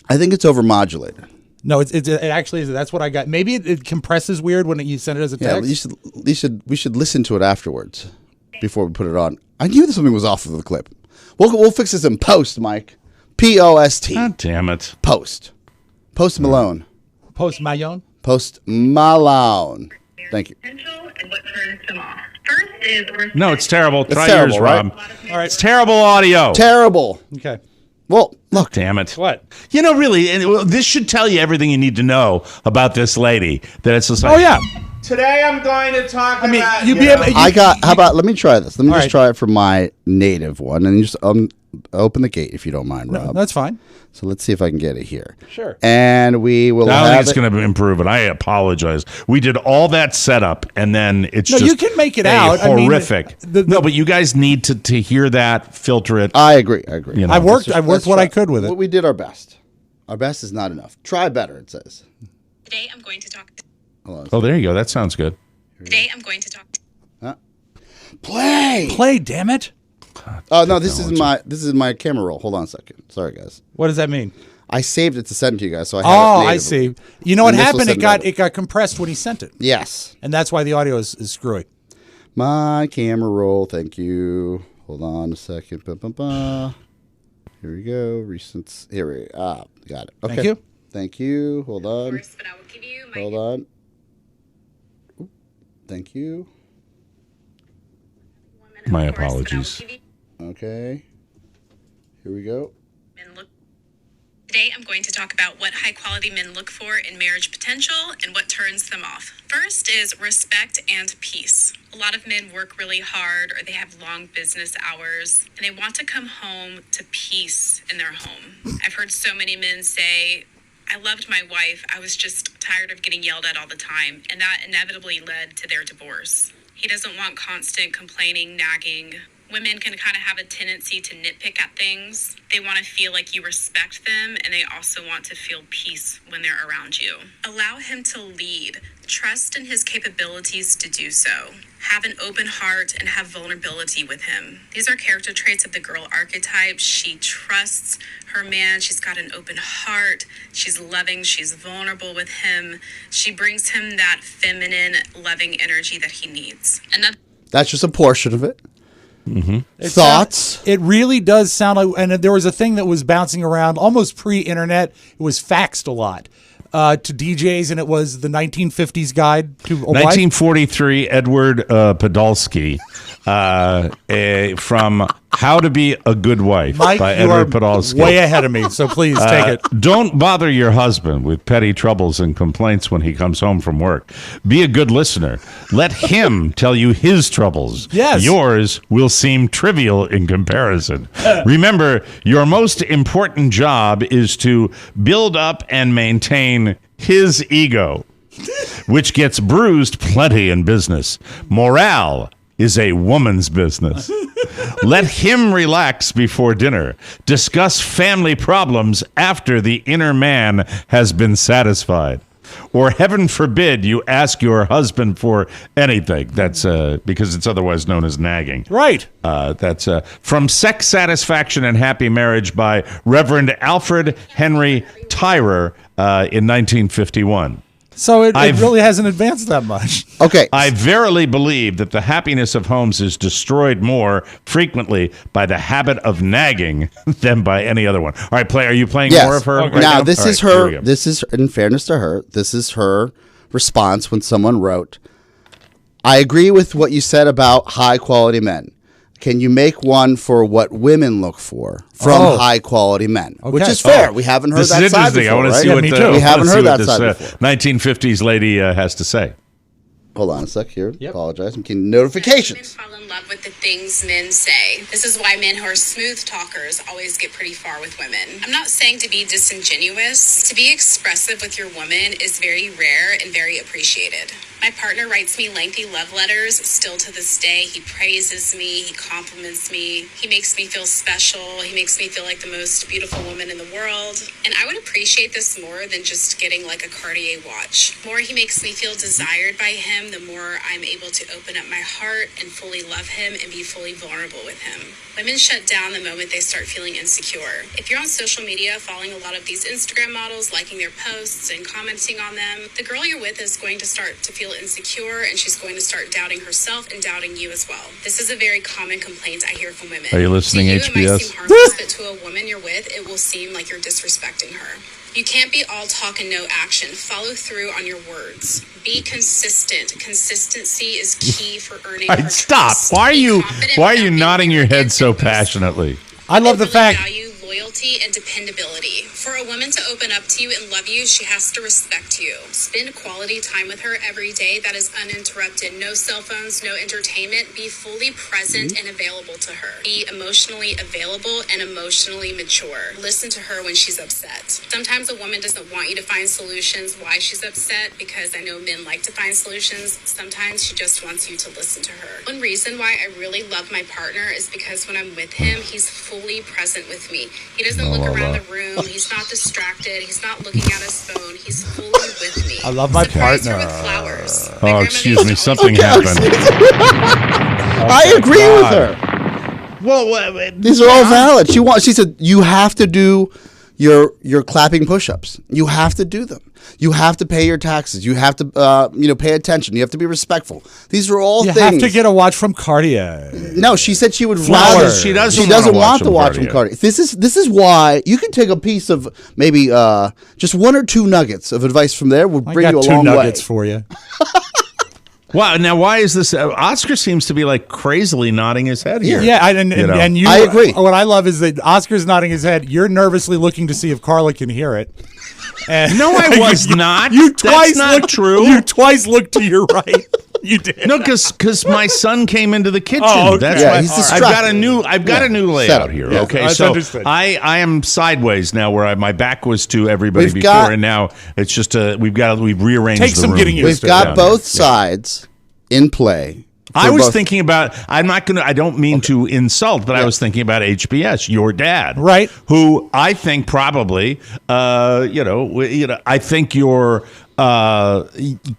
[SPEAKER 5] I think it's overmodulated.
[SPEAKER 4] No, it actually is. That's what I got. Maybe it compresses weird when you send it as a
[SPEAKER 5] Yeah,
[SPEAKER 4] text.
[SPEAKER 5] we should listen to it afterwards before we put it on. I knew that something was off of the clip. We'll fix this in post, Mike. P-O-S-T.
[SPEAKER 3] God damn it.
[SPEAKER 5] Post. Post Malone.
[SPEAKER 4] Post Malone.
[SPEAKER 5] Post Malone. Thank you.
[SPEAKER 2] Potential and what turns them off. First is respect.
[SPEAKER 3] No, it's terrible. Try
[SPEAKER 5] terrible,
[SPEAKER 3] yours,
[SPEAKER 5] right?
[SPEAKER 3] Rob.
[SPEAKER 4] All right.
[SPEAKER 3] It's terrible audio.
[SPEAKER 5] Terrible.
[SPEAKER 4] Okay.
[SPEAKER 5] Well, look.
[SPEAKER 3] Damn it.
[SPEAKER 4] What?
[SPEAKER 3] You know, really, this should tell you everything you need to know about this lady. That it's just like,
[SPEAKER 4] Oh yeah.
[SPEAKER 3] today I'm going to talk
[SPEAKER 4] I mean,
[SPEAKER 3] about...
[SPEAKER 4] you'd
[SPEAKER 3] you
[SPEAKER 4] be
[SPEAKER 3] know-
[SPEAKER 4] able.
[SPEAKER 5] How about, let me try this. Let me
[SPEAKER 4] All
[SPEAKER 5] just
[SPEAKER 4] right.
[SPEAKER 5] try it for my native one. And you just open the gate if you don't mind, Rob.
[SPEAKER 4] That's fine.
[SPEAKER 5] So let's see if I can get it here.
[SPEAKER 4] Sure.
[SPEAKER 5] And we will
[SPEAKER 3] I don't
[SPEAKER 5] have
[SPEAKER 3] think it's
[SPEAKER 5] it.
[SPEAKER 3] going to improve it. I apologize. We did all that setup, and then it's
[SPEAKER 4] No,
[SPEAKER 3] just
[SPEAKER 4] you can make it
[SPEAKER 3] a
[SPEAKER 4] out. I mean,
[SPEAKER 3] horrific. No, but you guys need to hear that, filter it.
[SPEAKER 5] I agree.
[SPEAKER 3] You know.
[SPEAKER 4] I worked
[SPEAKER 5] Let's
[SPEAKER 4] what
[SPEAKER 5] try.
[SPEAKER 4] I could with it.
[SPEAKER 5] We did our best. Our best is not enough. Try better, it says.
[SPEAKER 6] Today I'm going to talk.
[SPEAKER 3] Oh, there you go. That sounds good.
[SPEAKER 6] Today I'm going to talk.
[SPEAKER 5] Play.
[SPEAKER 4] Play, damn it.
[SPEAKER 5] Oh no, this is my camera roll. Hold on a second. Sorry, guys.
[SPEAKER 4] What does that mean?
[SPEAKER 5] I saved it to send to you guys, so I have
[SPEAKER 4] Oh,
[SPEAKER 5] it
[SPEAKER 4] I
[SPEAKER 5] natively.
[SPEAKER 4] see. You know what
[SPEAKER 5] And this will
[SPEAKER 4] happened?
[SPEAKER 5] send
[SPEAKER 4] It got compressed when he sent it,
[SPEAKER 5] Yes.
[SPEAKER 4] and that's why the audio is screwy.
[SPEAKER 5] My camera roll. Thank you. Hold on a second. Here we go. Recent. Here we got it. Okay.
[SPEAKER 4] Thank you.
[SPEAKER 5] Thank you. Hold on.
[SPEAKER 6] First, but I will give you my
[SPEAKER 5] Hold on. Oop. Thank you.
[SPEAKER 3] My
[SPEAKER 6] Of course, but I will
[SPEAKER 3] apologies.
[SPEAKER 6] give you
[SPEAKER 5] Okay. Here we go.
[SPEAKER 6] men look. Today I'm going to talk about what high quality men look for in marriage potential and what turns them off. First is respect and peace. A lot of men work really hard or they have long business hours and they want to come home to peace in their home. I've heard so many men say, I loved my wife, I was just tired of getting yelled at all the time, and that inevitably led to their divorce. He doesn't want constant complaining, nagging. Women can kind of have a tendency to nitpick at things. They want to feel like you respect them, and they also want to feel peace when they're around you. Allow him to lead. Trust in his capabilities to do so. Have an open heart and have vulnerability with him. These are character traits of the girl archetype. She trusts her man. She's got an open heart. She's loving. She's vulnerable with him. She brings him that feminine, loving energy that he needs. Another
[SPEAKER 5] That's just a portion of it.
[SPEAKER 4] It
[SPEAKER 5] Thoughts?
[SPEAKER 4] It really does sound like, and there was a thing that was bouncing around almost pre-internet. It was faxed a lot to DJs, and it was the 1950s guide to a wife.
[SPEAKER 3] 1943, Edward Podolsky from How to Be a Good Wife
[SPEAKER 4] Mike,
[SPEAKER 3] by
[SPEAKER 4] you are
[SPEAKER 3] Edward Podolsky.
[SPEAKER 4] way ahead of me, so please take it.
[SPEAKER 3] Don't bother your husband with petty troubles and complaints when he comes home from work. Be a good listener. Let him tell you his troubles.
[SPEAKER 4] Yes.
[SPEAKER 3] Yours will seem trivial in comparison. Remember, your most important job is to build up and maintain his ego, which gets bruised plenty in business. Morale is a woman's business. Let him relax before dinner. Discuss family problems after the inner man has been satisfied. Or heaven forbid you ask your husband for anything. That's because it's otherwise known as nagging.
[SPEAKER 4] Right.
[SPEAKER 3] That's From Sex Satisfaction and Happy Marriage by Reverend Alfred Henry Tyrer in 1951.
[SPEAKER 4] So it really hasn't advanced that much.
[SPEAKER 5] Okay.
[SPEAKER 3] I verily believe that the happiness of homes is destroyed more frequently by the habit of nagging than by any other one. All right, are you playing
[SPEAKER 5] Yes.
[SPEAKER 3] more of her?
[SPEAKER 5] Okay.
[SPEAKER 3] Right
[SPEAKER 5] Now,
[SPEAKER 3] now?
[SPEAKER 5] this
[SPEAKER 3] All
[SPEAKER 5] is
[SPEAKER 3] right, here we
[SPEAKER 5] her.
[SPEAKER 3] go.
[SPEAKER 5] This is, in fairness to her, this is her response when someone wrote, I agree with what you said about high quality men. Can you make one for what women look for from high quality men? Which is fair. We haven't heard
[SPEAKER 3] This
[SPEAKER 5] that
[SPEAKER 3] is
[SPEAKER 5] side
[SPEAKER 3] interesting.
[SPEAKER 5] before,
[SPEAKER 3] I want to
[SPEAKER 5] right?
[SPEAKER 3] see
[SPEAKER 4] Yeah,
[SPEAKER 3] what
[SPEAKER 4] me
[SPEAKER 3] the,
[SPEAKER 4] too.
[SPEAKER 5] We
[SPEAKER 3] I
[SPEAKER 5] haven't
[SPEAKER 3] wanna see
[SPEAKER 5] heard
[SPEAKER 3] what
[SPEAKER 5] that
[SPEAKER 3] this
[SPEAKER 5] side before.
[SPEAKER 3] 1950s lady has to say.
[SPEAKER 5] Hold on a sec here. Apologize. I'm getting notifications.
[SPEAKER 6] Men fall in love with the things men say. This is why men who are smooth talkers always get pretty far with women. I'm not saying to be disingenuous. To be expressive with your woman is very rare and very appreciated. My partner writes me lengthy love letters still to this day. He praises me. He compliments me. He makes me feel special. He makes me feel like the most beautiful woman in the world. And I would appreciate this more than just getting like a Cartier watch. The more he makes me feel desired by him, the more I'm able to open up my heart and fully love him and be fully vulnerable with him. Women shut down the moment they start feeling insecure. If you're on social media following a lot of these Instagram models, liking their posts and commenting on them, the girl you're with is going to start to feel insecure and she's going to start doubting herself and doubting you as well. This is a very common complaint I hear from women.
[SPEAKER 3] Are you listening,
[SPEAKER 6] to you,
[SPEAKER 3] HBS?
[SPEAKER 6] it might seem harmless, but to a woman you're with, it will seem like you're disrespecting her. You can't be all talk and no action. Follow through on your words. Be consistent. Consistency is key for earning her
[SPEAKER 3] Stop.
[SPEAKER 6] trust.
[SPEAKER 3] Why are
[SPEAKER 6] Be
[SPEAKER 3] you
[SPEAKER 6] confident
[SPEAKER 3] nodding your head so
[SPEAKER 6] without being
[SPEAKER 3] passionately?
[SPEAKER 4] I love the fact.
[SPEAKER 6] value loyalty and dependability. For a woman to open up to you and love you, she has to respect you. Spend quality time with her every day that is uninterrupted. No cell phones, no entertainment. Be fully present and available to her. Be emotionally available and emotionally mature. Listen to her when she's upset. Sometimes a woman doesn't want you to find solutions why she's upset, because I know men like to find solutions. Sometimes she just wants you to listen to her. One reason why I really love my partner is because when I'm with him, he's fully present with me. He doesn't look around the room. He's not distracted. He's not looking at his phone. He's fully with me.
[SPEAKER 4] I love my
[SPEAKER 6] Surprise her
[SPEAKER 4] partner.
[SPEAKER 6] with flowers. My
[SPEAKER 3] Oh,
[SPEAKER 6] grandmother
[SPEAKER 3] excuse
[SPEAKER 6] used
[SPEAKER 3] me.
[SPEAKER 6] to
[SPEAKER 3] Something
[SPEAKER 6] always-
[SPEAKER 3] happened.
[SPEAKER 5] I agree with her.
[SPEAKER 3] Well,
[SPEAKER 5] These are all valid. She said you have to do your clapping push-ups. You have to do them. You have to pay your taxes. You have to pay attention. You have to be respectful. These are all
[SPEAKER 4] You
[SPEAKER 5] things.
[SPEAKER 4] have to get a watch from Cartier.
[SPEAKER 5] No, she said she would
[SPEAKER 4] Flowers.
[SPEAKER 5] rather.
[SPEAKER 3] She doesn't
[SPEAKER 5] want
[SPEAKER 3] wanna
[SPEAKER 5] the watch
[SPEAKER 3] watch
[SPEAKER 5] from
[SPEAKER 3] from
[SPEAKER 5] Cartier. This is why you can take a piece of maybe just one or two nuggets of advice from there will
[SPEAKER 4] I
[SPEAKER 5] bring
[SPEAKER 4] got
[SPEAKER 5] you a
[SPEAKER 4] two
[SPEAKER 5] long
[SPEAKER 4] nuggets
[SPEAKER 5] way.
[SPEAKER 4] for you.
[SPEAKER 3] wow. Now, why is this? Oscar seems to be like crazily nodding his head here.
[SPEAKER 4] Yeah, and you.
[SPEAKER 5] I agree.
[SPEAKER 4] What I love is that Oscar's nodding his head. You're nervously looking to see if Carla can hear it. And
[SPEAKER 3] No, I was not.
[SPEAKER 4] You
[SPEAKER 3] That's
[SPEAKER 4] twice
[SPEAKER 3] not
[SPEAKER 4] looked
[SPEAKER 3] true.
[SPEAKER 4] You twice looked to your right. You did.
[SPEAKER 3] No, because my son came into the kitchen.
[SPEAKER 4] Oh, okay.
[SPEAKER 3] That's
[SPEAKER 5] Yeah,
[SPEAKER 3] why
[SPEAKER 5] he's
[SPEAKER 3] I've got a
[SPEAKER 5] distracted.
[SPEAKER 3] new layout
[SPEAKER 5] Setup.
[SPEAKER 3] here.
[SPEAKER 5] Yeah,
[SPEAKER 3] Okay,
[SPEAKER 4] that's
[SPEAKER 3] so
[SPEAKER 4] understood.
[SPEAKER 3] I am sideways now, where my back was to everybody
[SPEAKER 5] We've
[SPEAKER 3] before,
[SPEAKER 5] got-
[SPEAKER 3] and now it's just we've rearranged.
[SPEAKER 4] Take
[SPEAKER 3] the
[SPEAKER 4] some
[SPEAKER 3] room.
[SPEAKER 4] getting used
[SPEAKER 5] We've
[SPEAKER 4] to
[SPEAKER 5] got
[SPEAKER 3] down
[SPEAKER 5] both
[SPEAKER 3] here.
[SPEAKER 5] sides in play.
[SPEAKER 3] I
[SPEAKER 5] for
[SPEAKER 3] was
[SPEAKER 5] both-
[SPEAKER 3] thinking about. I don't mean to insult, but I was thinking about HBS, your dad,
[SPEAKER 4] Right.
[SPEAKER 3] Who I think probably, I think your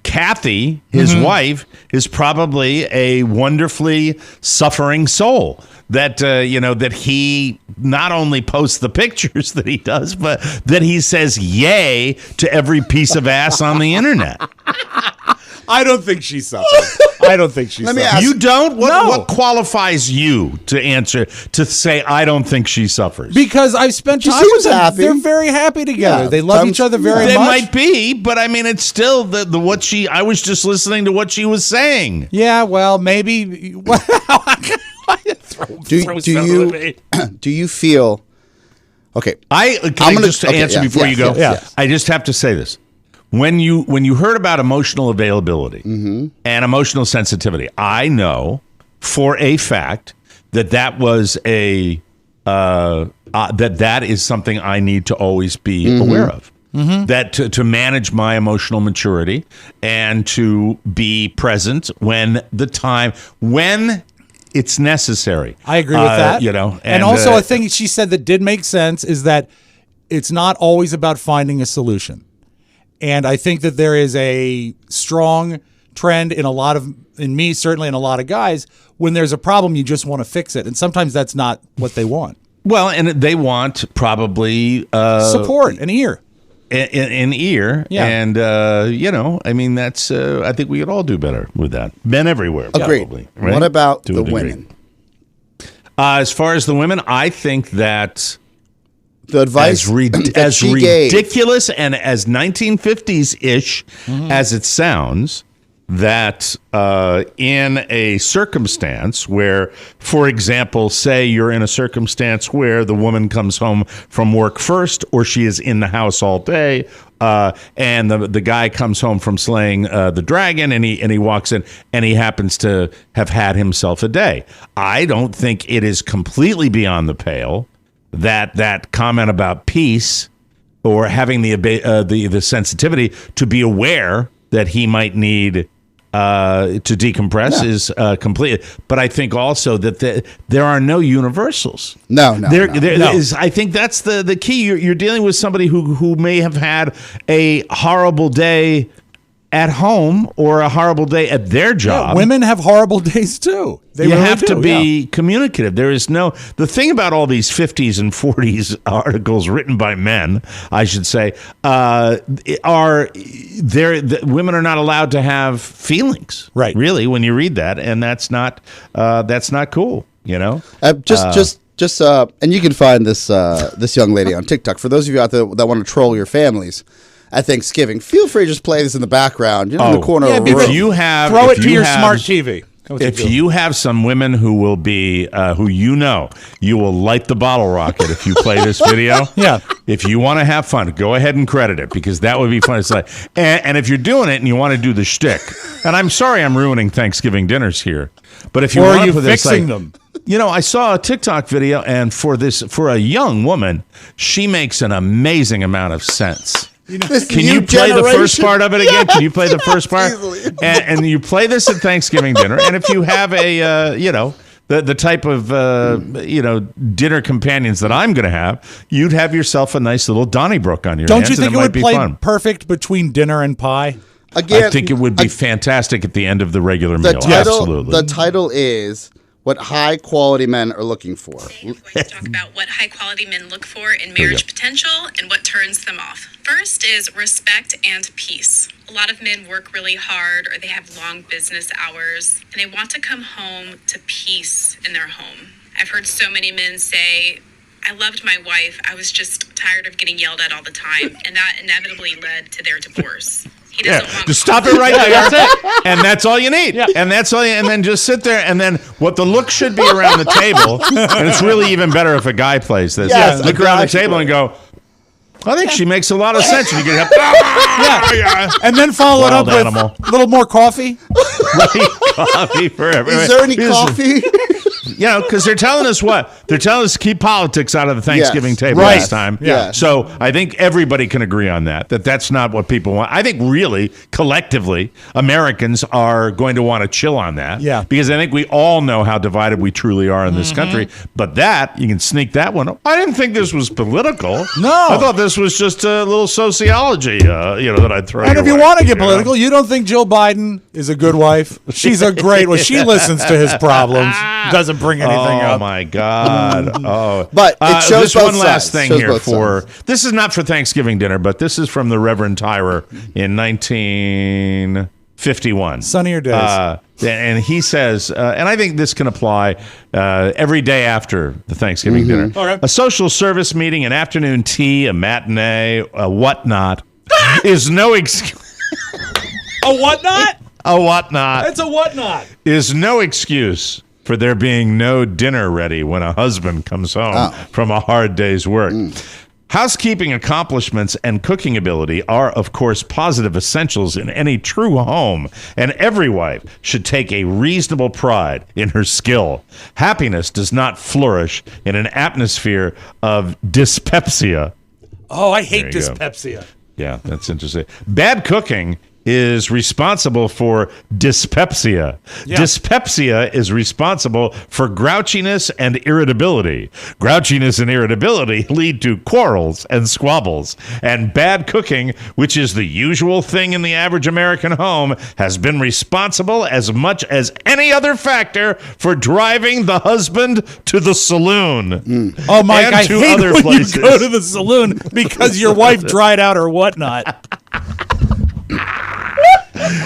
[SPEAKER 3] Kathy, his wife, is probably a wonderfully suffering soul. That that he not only posts the pictures that he does, but that he says yay to every piece of ass on the internet.
[SPEAKER 4] I don't think she suffers. I don't think she
[SPEAKER 5] Let me
[SPEAKER 4] suffers.
[SPEAKER 5] ask-
[SPEAKER 3] You don't?
[SPEAKER 4] No.
[SPEAKER 3] What qualifies you to answer, to say, I don't think she suffers?
[SPEAKER 4] Because I've spent
[SPEAKER 5] She
[SPEAKER 4] time with
[SPEAKER 5] seems
[SPEAKER 4] them.
[SPEAKER 5] happy.
[SPEAKER 4] They're very happy together.
[SPEAKER 5] Yeah,
[SPEAKER 4] they love
[SPEAKER 5] some-
[SPEAKER 4] each other very
[SPEAKER 3] They
[SPEAKER 4] much.
[SPEAKER 3] might be, but I mean, it's still the what she. I was just listening to what she was saying.
[SPEAKER 4] Yeah, well, maybe.
[SPEAKER 5] Do you feel okay?
[SPEAKER 3] Can
[SPEAKER 5] I'm
[SPEAKER 3] I
[SPEAKER 5] gonna-
[SPEAKER 3] just
[SPEAKER 5] okay,
[SPEAKER 3] answer
[SPEAKER 5] yes,
[SPEAKER 3] before
[SPEAKER 5] yes,
[SPEAKER 3] you go?
[SPEAKER 5] yes, yes.
[SPEAKER 3] I just have to say this. When you heard about emotional availability and emotional sensitivity, I know for a fact that was a that is something I need to always be aware of. That to manage my emotional maturity and to be present when it's necessary.
[SPEAKER 4] I agree with that.
[SPEAKER 3] And
[SPEAKER 4] also a thing she said that did make sense is that it's not always about finding a solution. And I think that there is a strong trend in me, certainly in a lot of guys, when there's a problem, you just want to fix it. And sometimes that's not what they want.
[SPEAKER 3] Well, and they want probably
[SPEAKER 4] Support, an ear.
[SPEAKER 3] an ear.
[SPEAKER 4] Yeah.
[SPEAKER 3] And, I mean, that's, I think we could all do better with that. Men everywhere.
[SPEAKER 5] Agreed.
[SPEAKER 3] Probably, right?
[SPEAKER 5] What about
[SPEAKER 3] To
[SPEAKER 5] the
[SPEAKER 3] a degree.
[SPEAKER 5] women?
[SPEAKER 3] As far as the women, I think that
[SPEAKER 5] The advice that
[SPEAKER 3] as
[SPEAKER 5] she gave.
[SPEAKER 3] ridiculous and as 1950s-ish as it sounds, that in a circumstance where, for example, say you're in a circumstance where the woman comes home from work first, or she is in the house all day, and the guy comes home from slaying the dragon, and he walks in, and he happens to have had himself a day. I don't think it is completely beyond the pale that comment about peace or having the sensitivity to be aware that he might need to decompress is complete. But I think also that there are no universals.
[SPEAKER 5] No.
[SPEAKER 3] Is, I think that's the key. You're dealing with somebody who may have had a horrible day at home or a horrible day at their job.
[SPEAKER 4] Yeah, women have horrible days too.
[SPEAKER 3] You have to be communicative. There is the thing about all these 50s and 40s articles written by men, I should say, women are not allowed to have feelings.
[SPEAKER 4] Right.
[SPEAKER 3] Really, when you read that, and that's not cool. You know.
[SPEAKER 5] And you can find this young lady on TikTok. For those of you out there that want to troll your families at Thanksgiving, feel free to just play this in the background, in the corner of the room.
[SPEAKER 4] Throw it to your smart TV.
[SPEAKER 3] If you have some women who will be, you will light the bottle rocket if you play this video.
[SPEAKER 4] Yeah.
[SPEAKER 3] If you want to have fun, go ahead and credit it, because that would be fun. It's like, and if you're doing it and you want to do the shtick, and I'm sorry I'm ruining Thanksgiving dinners here, but if you want to put this,
[SPEAKER 4] fixing them?
[SPEAKER 3] I saw a TikTok video, and for a young woman, she makes an amazing amount of sense. Can you play the first part of it again? Can you play the first part? And you play this at Thanksgiving dinner. And if you have the type of dinner companions that I'm going to have, you'd have yourself a nice little Donnybrook on your hands.
[SPEAKER 4] Don't you think it would play perfect between dinner and pie?
[SPEAKER 5] Again,
[SPEAKER 3] I think it would be fantastic at the end of the regular meal. Absolutely.
[SPEAKER 5] The title is What High Quality Men Are Looking For.
[SPEAKER 6] Today, we're going to talk about what high-quality men look for in marriage potential and what turns them off. First is respect and peace. A lot of men work really hard, or they have long business hours, and they want to come home to peace in their home. I've heard so many men say, I loved my wife, I was just tired of getting yelled at all the time, and that inevitably led to their divorce.
[SPEAKER 3] Just stop it right there. That's it. And that's all you need. Yeah. And that's all and then just sit there, and then what the look should be around the table, and it's really even better if a guy plays this.
[SPEAKER 5] Yes,
[SPEAKER 3] look around the table and go, I think she makes a lot of sense. And you get
[SPEAKER 4] and then follow it up with a little more coffee.
[SPEAKER 3] Coffee for everyone.
[SPEAKER 5] Is there any coffee?
[SPEAKER 3] Because they're telling us what? They're telling us to keep politics out of the Thanksgiving table this time.
[SPEAKER 5] Yeah.
[SPEAKER 3] So I think everybody can agree on that's not what people want. I think really, collectively, Americans are going to want to chill on that.
[SPEAKER 4] Yeah.
[SPEAKER 3] Because I think we all know how divided we truly are in this country. But you can sneak that one. I didn't think this was political.
[SPEAKER 4] No.
[SPEAKER 3] I thought this was just a little sociology, that I'd throw.
[SPEAKER 4] And if you want to get political, you don't think Jill Biden is a good wife? She's a great one. She listens to his problems. Doesn't bring anything up.
[SPEAKER 3] Oh my God!
[SPEAKER 5] But it shows
[SPEAKER 3] this
[SPEAKER 5] both
[SPEAKER 3] one last
[SPEAKER 5] sides.
[SPEAKER 3] thing here this is not for Thanksgiving dinner, but this is from the Reverend Tyrer in 1951.
[SPEAKER 4] Sunnier days.
[SPEAKER 3] And he says, and I think this can apply every day after the Thanksgiving dinner.
[SPEAKER 4] Okay.
[SPEAKER 3] A social service meeting, an afternoon tea, a matinee, a whatnot is no excuse.
[SPEAKER 4] A whatnot?
[SPEAKER 3] A whatnot.
[SPEAKER 4] It's a whatnot.
[SPEAKER 3] Is no excuse for there being no dinner ready when a husband comes home from a hard day's work. Housekeeping accomplishments and cooking ability are, of course, positive essentials in any true home, and every wife should take a reasonable pride in her skill. Happiness does not flourish in an atmosphere of dyspepsia.
[SPEAKER 4] Oh, I hate dyspepsia.
[SPEAKER 3] Yeah, that's interesting. Bad cooking is responsible for dyspepsia. Yeah. Dyspepsia is responsible for grouchiness and irritability. Grouchiness and irritability lead to quarrels and squabbles. And bad cooking, which is the usual thing in the average American home, has been responsible as much as any other factor for driving the husband to the saloon.
[SPEAKER 4] Oh, Mike, I hate
[SPEAKER 3] other
[SPEAKER 4] when
[SPEAKER 3] places.
[SPEAKER 4] You go to the saloon because your wife dried out or whatnot.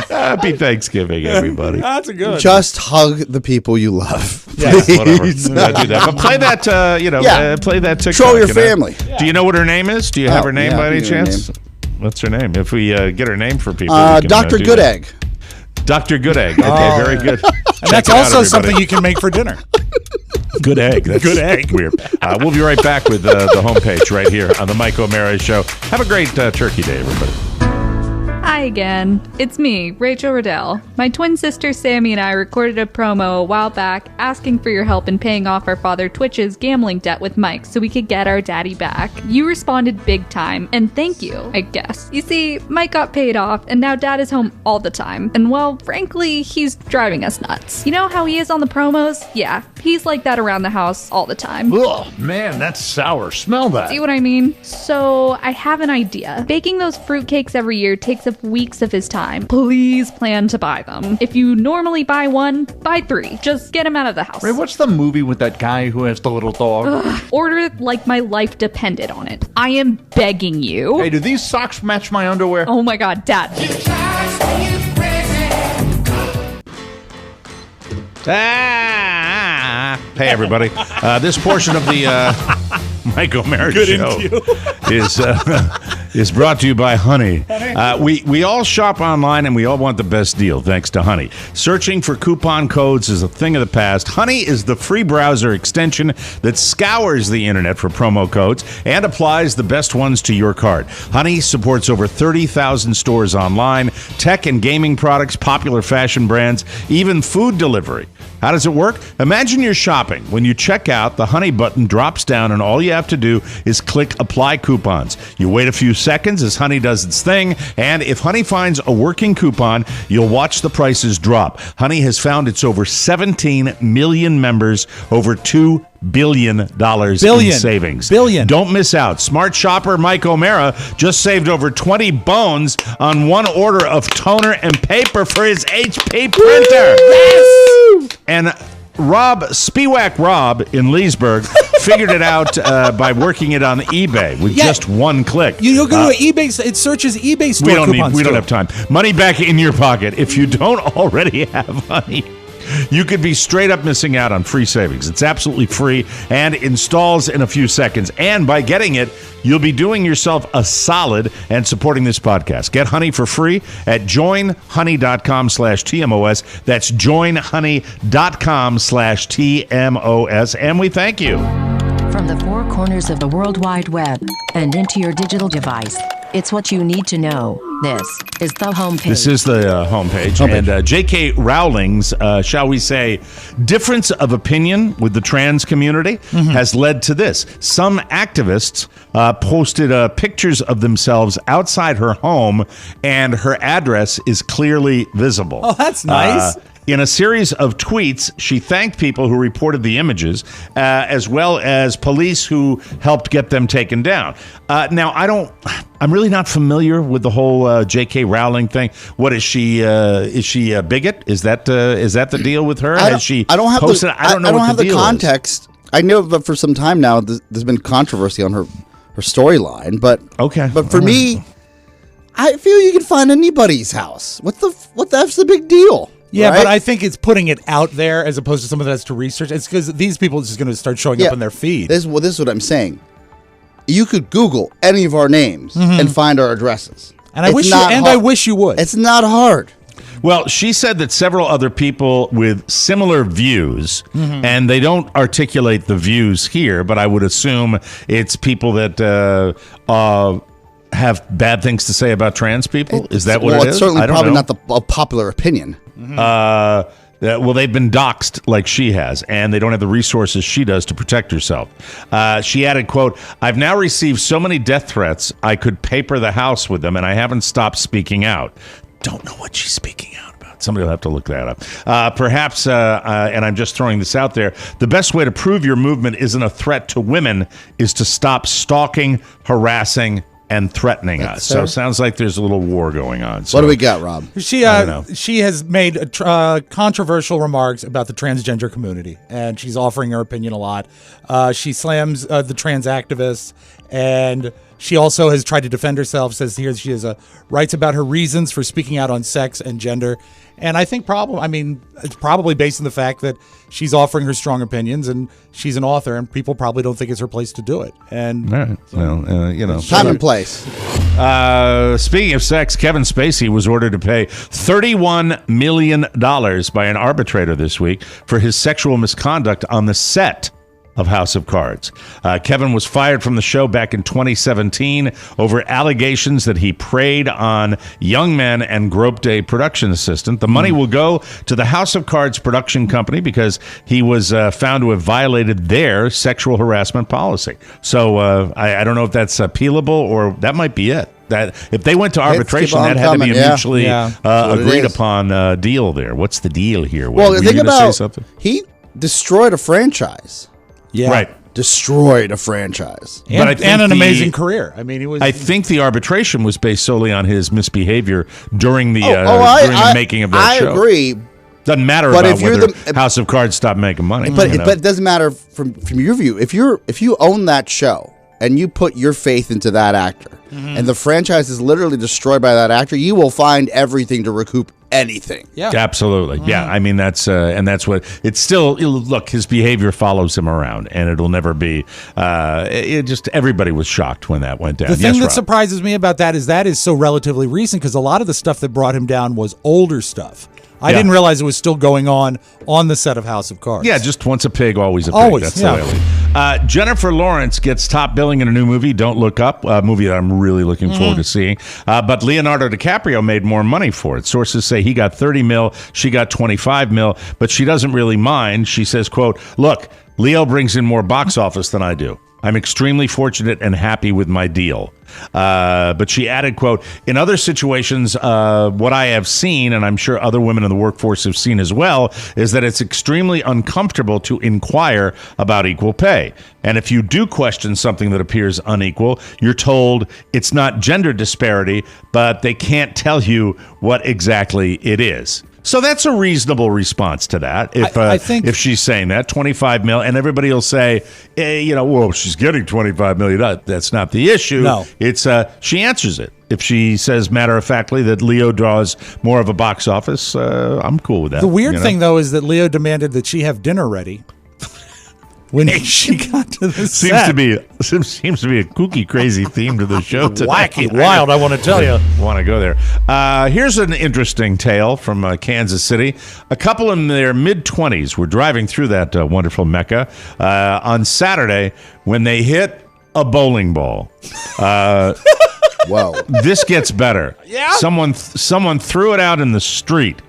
[SPEAKER 3] Happy Thanksgiving, everybody.
[SPEAKER 4] That's a good.
[SPEAKER 5] Just hug the people you love.
[SPEAKER 3] Yeah, whatever. Do that. But play that. Play that TikTok.
[SPEAKER 5] Troll your family.
[SPEAKER 3] Yeah. Do you know what her name is? Do you have her name by any chance? What's her name? If we get her name for people,
[SPEAKER 5] Dr. Good Egg.
[SPEAKER 3] Dr. Good Egg. Okay, very good.
[SPEAKER 4] And that's also something you can make for dinner.
[SPEAKER 3] Good egg. That's
[SPEAKER 4] Good egg.
[SPEAKER 3] Weird. We'll be right back with the homepage right here on the Mike O'Mara Show. Have a great Turkey Day, everybody.
[SPEAKER 7] Hi again. It's me, Rachel Riddell. My twin sister Sammy and I recorded a promo a while back asking for your help in paying off our father Twitch's gambling debt with Mike so we could get our daddy back. You responded big time, and thank you, I guess. You see, Mike got paid off, and now Dad is home all the time. And well, frankly, he's driving us nuts. You know how he is on the promos? Yeah, he's like that around the house all the time.
[SPEAKER 8] Oh, man, that's sour. Smell that.
[SPEAKER 7] See what I mean? So, I have an idea. Baking those fruitcakes every year takes up weeks of his time. Please plan to buy them. If you normally buy one, buy 3. Just get him out of the house.
[SPEAKER 8] Ray, what's the movie with that guy who has the little dog?
[SPEAKER 7] Order it like my life depended on it. I am begging you.
[SPEAKER 8] Hey, do these socks match my underwear?
[SPEAKER 7] Oh my god, Dad.
[SPEAKER 3] Hey, everybody. This portion of the Mike O'Mara Show is brought to you by Honey. We all shop online and we all want the best deal, thanks to Honey. Searching for coupon codes is a thing of the past. Honey is the free browser extension that scours the internet for promo codes and applies the best ones to your card. Honey supports over 30,000 stores online, tech and gaming products, popular fashion brands, even food delivery. How does it work? Imagine you're shopping. When you check out, the Honey button drops down and all you have to do is click Apply Coupons. You wait a few seconds as Honey does its thing, and if Honey finds a working coupon, you'll watch the prices drop. Honey has found its over 17 million members, over $2 billion in savings. Don't miss out. Smart shopper Mike O'Mara just saved over 20 bones on one order of toner and paper for his HP printer. Yes! And Rob Spewak in Leesburg figured it out by working it on eBay with just one click.
[SPEAKER 4] You'll go to eBay. It searches eBay store coupons.
[SPEAKER 3] We don't have time. Money back in your pocket if you don't already have Honey. You could be straight up missing out on free savings. It's absolutely free and installs in a few seconds. And by getting it, you'll be doing yourself a solid and supporting this podcast. Get Honey for free at joinhoney.com/TMOS. That's joinhoney.com/TMOS. And we thank you.
[SPEAKER 9] From the four corners of the World Wide Web and into your digital device, it's what you need to know. This is the homepage.
[SPEAKER 3] This is the homepage. And J.K. Rowling's, shall we say, difference of opinion with the trans community has led to this. Some activists posted pictures of themselves outside her home, and her address is clearly visible.
[SPEAKER 4] Oh, that's nice.
[SPEAKER 3] In a series of tweets, she thanked people who reported the images, as well as police who helped get them taken down. Now, I'm really not familiar with the whole J.K. Rowling thing. What is she? Is she a bigot? Is that the deal with her?
[SPEAKER 5] I don't have the context. I know, but for some time now, there's been controversy on her storyline. But for me, I feel you can find anybody's house. What the F's the big deal?
[SPEAKER 4] Yeah,
[SPEAKER 5] right?
[SPEAKER 4] But I think it's putting it out there as opposed to someone that's to research. It's because these people are just going to start showing up in their feed.
[SPEAKER 5] This is what I'm saying. You could Google any of our names and find our addresses.
[SPEAKER 4] And I wish you would.
[SPEAKER 5] It's not hard.
[SPEAKER 3] Well, she said that several other people with similar views, and they don't articulate the views here, but I would assume it's people that have bad things to say about trans people. Is that what it is?
[SPEAKER 5] It's certainly probably not the popular opinion.
[SPEAKER 3] Well, they've been doxxed like she has, and they don't have the resources she does to protect herself. She added, quote, "I've now received so many death threats, I could paper the house with them, and I haven't stopped speaking out." Don't know what she's speaking out about. Somebody will have to look that up. Perhaps, and I'm just throwing this out there, the best way to prove your movement isn't a threat to women is to stop stalking, harassing, and threatening us. So it sounds like there's a little war going on. So,
[SPEAKER 5] what do we got, Rob?
[SPEAKER 4] She has made controversial remarks about the transgender community, and she's offering her opinion a lot. She slams the trans activists, and she also has tried to defend herself, says here she has writes about her reasons for speaking out on sex and gender. And I think it's probably based on the fact that she's offering her strong opinions, and she's an author, and people probably don't think it's her place to do it. And
[SPEAKER 3] all right. Well,
[SPEAKER 5] time and place.
[SPEAKER 3] Speaking of sex, Kevin Spacey was ordered to pay $31 million by an arbitrator this week for his sexual misconduct on the set of House of Cards. Kevin was fired from the show back in 2017 over allegations that he preyed on young men and groped a production assistant. The money will go to the House of Cards production company because he was found to have violated their sexual harassment policy. So I don't know if that's appealable or that might be it. That if they went to arbitration, that had to be a mutually agreed upon deal there. What's the deal here?
[SPEAKER 5] Well, think about
[SPEAKER 3] say something?
[SPEAKER 5] He destroyed a franchise.
[SPEAKER 4] Yeah.
[SPEAKER 3] Right.
[SPEAKER 5] Destroyed a franchise.
[SPEAKER 4] And an amazing career. I mean, he was.
[SPEAKER 3] I think the arbitration was based solely on his misbehavior during the making of that show.
[SPEAKER 5] I agree.
[SPEAKER 3] Doesn't matter about whether House of Cards stopped making money.
[SPEAKER 5] But it doesn't matter from your view. If you own that show and you put your faith into that actor, and the franchise is literally destroyed by that actor, you will find everything to recoup anything.
[SPEAKER 3] Yeah, absolutely. Yeah, I mean that's what it's still. Look, his behavior follows him around, and it'll never be. Everybody was shocked when that went down.
[SPEAKER 4] The thing that surprises me about that is so relatively recent because a lot of the stuff that brought him down was older stuff. I didn't realize it was still going on the set of House of Cards.
[SPEAKER 3] Yeah, just once a pig, always a pig.
[SPEAKER 4] Always,
[SPEAKER 3] that's the way I leave. Jennifer Lawrence gets top billing in a new movie, Don't Look Up, a movie that I'm really looking forward to seeing. But Leonardo DiCaprio made more money for it. Sources say he got $30 million, she got $25 million, but she doesn't really mind. She says, quote, "Look, Leo brings in more box office than I do. I'm extremely fortunate and happy with my deal." But she added, quote, "In other situations, what I have seen, and I'm sure other women in the workforce have seen as well, is that it's extremely uncomfortable to inquire about equal pay. And if you do question something that appears unequal, you're told it's not gender disparity, but they can't tell you what exactly it is." So that's a reasonable response to that. If
[SPEAKER 4] I think
[SPEAKER 3] if she's saying that $25 million, and everybody will say, well, she's getting $25 million. That's not the issue.
[SPEAKER 4] No,
[SPEAKER 3] it's she answers it. If she says matter of factly that Leo draws more of a box office, I'm cool with that.
[SPEAKER 4] The weird thing though is that Leo demanded that she have dinner ready. When she got to the set.
[SPEAKER 3] Seems to be a kooky, crazy theme to the show today.
[SPEAKER 4] Wacky, wild, I want to tell you.
[SPEAKER 3] Want to go there. Here's an interesting tale from Kansas City. A couple in their mid-20s were driving through that wonderful Mecca on Saturday when they hit a bowling ball.
[SPEAKER 5] Whoa.
[SPEAKER 3] This gets better.
[SPEAKER 4] Yeah?
[SPEAKER 3] Someone threw it out in the street,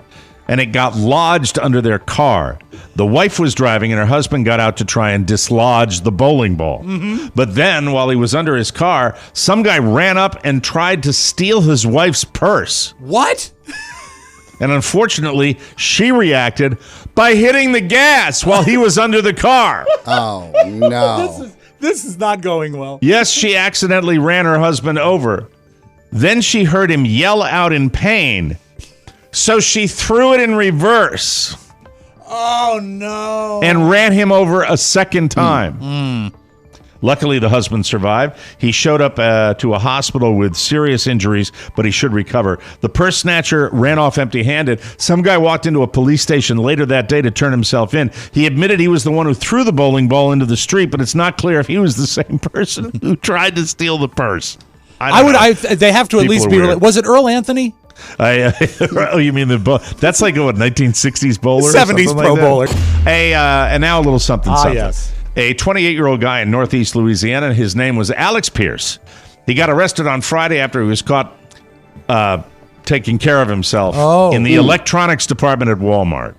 [SPEAKER 3] and it got lodged under their car. The wife was driving, and her husband got out to try and dislodge the bowling ball. But then, while he was under his car, some guy ran up and tried to steal his wife's purse.
[SPEAKER 4] What?
[SPEAKER 3] And unfortunately, she reacted by hitting the gas while he was under the car.
[SPEAKER 5] Oh, no.
[SPEAKER 4] This is not going well.
[SPEAKER 3] Yes, she accidentally ran her husband over. Then she heard him yell out in pain. So she threw it in reverse.
[SPEAKER 4] Oh, no.
[SPEAKER 3] And ran him over a second time. Luckily, the husband survived. He showed up to a hospital with serious injuries, but he should recover. The purse snatcher ran off empty-handed. Some guy walked into a police station later that day to turn himself in. He admitted he was the one who threw the bowling ball into the street, but it's not clear if he was the same person who tried to steal the purse.
[SPEAKER 4] They have to at least be. Was it Earl Anthony?
[SPEAKER 3] Oh, you mean that's like a 1960s bowler,
[SPEAKER 4] 70s pro
[SPEAKER 3] like
[SPEAKER 4] bowler.
[SPEAKER 3] And now a little something.
[SPEAKER 4] Yes.
[SPEAKER 3] A 28-year-old guy in Northeast Louisiana. His name was Alex Pierce. He got arrested on Friday after he was caught taking care of himself in the electronics department at Walmart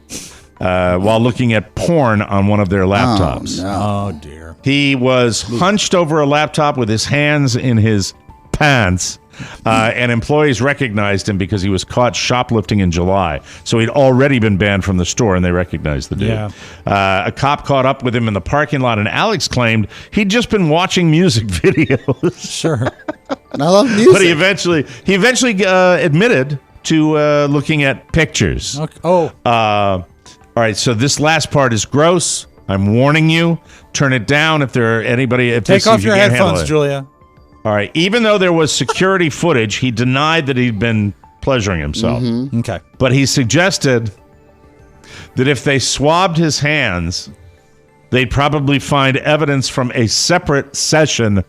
[SPEAKER 3] while looking at porn on one of their laptops.
[SPEAKER 4] Oh dear.
[SPEAKER 3] He was hunched over a laptop with his hands in his pants. And employees recognized him because he was caught shoplifting in July. So he'd already been banned from the store, and they recognized the dude.
[SPEAKER 4] Yeah.
[SPEAKER 3] A cop caught up with him in the parking lot, and Alex claimed he'd just been watching music videos.
[SPEAKER 4] Sure.
[SPEAKER 5] I love music.
[SPEAKER 3] But he eventually admitted to looking at pictures.
[SPEAKER 4] Okay.
[SPEAKER 3] All right, so this last part is gross. I'm warning you. Turn it down if there are anybody.
[SPEAKER 4] Take off your headphones, Julia.
[SPEAKER 3] All right. Even though there was security footage, he denied that he'd been pleasuring himself.
[SPEAKER 4] Okay.
[SPEAKER 3] But he suggested that if they swabbed his hands, they'd probably find evidence from a separate session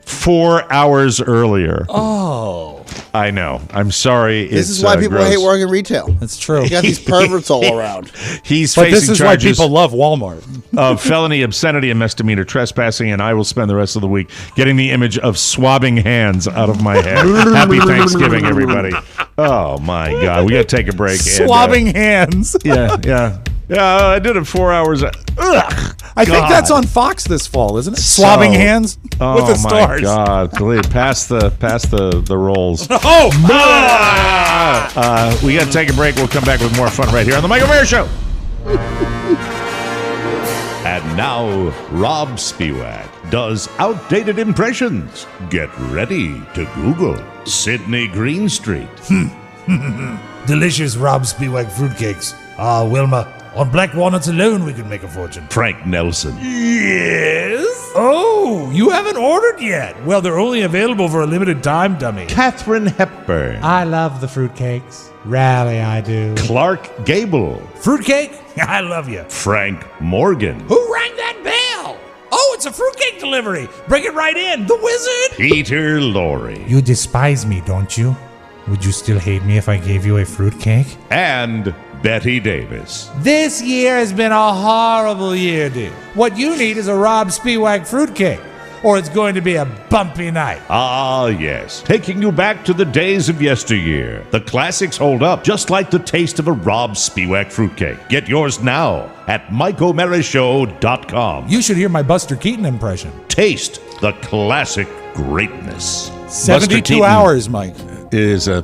[SPEAKER 3] 4 hours earlier.
[SPEAKER 4] Oh.
[SPEAKER 3] I know. I'm sorry.
[SPEAKER 5] This is why people hate working retail.
[SPEAKER 4] That's true.
[SPEAKER 5] You got these perverts all around.
[SPEAKER 3] He's
[SPEAKER 4] But
[SPEAKER 3] facing
[SPEAKER 4] this is why
[SPEAKER 3] charges
[SPEAKER 4] people love Walmart.
[SPEAKER 3] of felony, obscenity, and misdemeanor trespassing, and I will spend the rest of the week getting the image of swabbing hands out of my head. Happy Thanksgiving, everybody. Oh, my God. We got to take a break.
[SPEAKER 4] Swabbing hands.
[SPEAKER 3] Yeah. Yeah, I did it 4 hours. Ugh,
[SPEAKER 4] I think that's on Fox this fall, isn't it? Swabbing hands with the stars.
[SPEAKER 3] Oh, my God. Please, pass the rolls.
[SPEAKER 4] Oh,
[SPEAKER 3] we got to take a break. We'll come back with more fun right here on The Michael Mayer Show. And now, Rob Spewak does outdated impressions. Get ready to Google Sydney Greenstreet.
[SPEAKER 10] Delicious Rob Spewak fruitcakes. Ah, Wilma, on black walnuts alone we could make a fortune.
[SPEAKER 3] Frank Nelson.
[SPEAKER 10] Yes? Oh, you haven't ordered yet. Well, they're only available for a limited time, dummy.
[SPEAKER 3] Katharine Hepburn.
[SPEAKER 10] I love the fruitcakes. Rally, I do.
[SPEAKER 3] Clark Gable.
[SPEAKER 10] Fruitcake? I love you.
[SPEAKER 3] Frank Morgan.
[SPEAKER 10] Who rang that bell? Oh, it's a fruitcake delivery. Bring it right in. The wizard.
[SPEAKER 3] Peter Lorre.
[SPEAKER 10] You despise me, don't you? Would you still hate me if I gave you a fruitcake?
[SPEAKER 3] And Betty Davis.
[SPEAKER 10] This year has been a horrible year, dude. What you need is a Rob Spewak fruitcake, or it's going to be a bumpy night.
[SPEAKER 3] Ah, yes. Taking you back to the days of yesteryear. The classics hold up, just like the taste of a Rob Spewak fruitcake. Get yours now at MikeOMaraShow.com.
[SPEAKER 10] You should hear my Buster Keaton impression.
[SPEAKER 3] Taste the classic greatness.
[SPEAKER 4] 72 hours, Mike.
[SPEAKER 3] Is a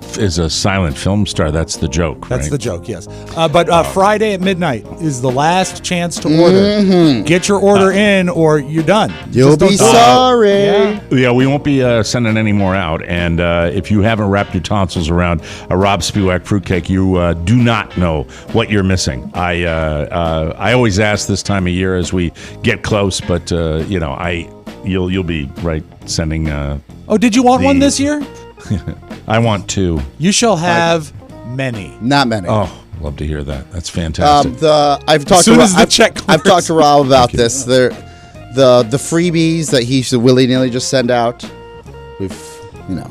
[SPEAKER 3] silent film star. That's the joke,
[SPEAKER 4] That's
[SPEAKER 3] right?
[SPEAKER 4] the joke, yes. But Friday at midnight is the last chance to order. Get your order in or you're done.
[SPEAKER 5] You'll be sorry.
[SPEAKER 3] Yeah, we won't be sending any more out. And if you haven't wrapped your tonsils around a Rob Spewak fruitcake, you do not know what you're missing. I always ask this time of year as we get close, but you'll be right sending.
[SPEAKER 4] Oh, did you want one this year?
[SPEAKER 3] I want two.
[SPEAKER 4] You shall have many.
[SPEAKER 5] Not many.
[SPEAKER 3] Oh, love to hear that. That's fantastic.
[SPEAKER 5] I've talked to Rob about this. The freebies that he used to willy-nilly just send out, we've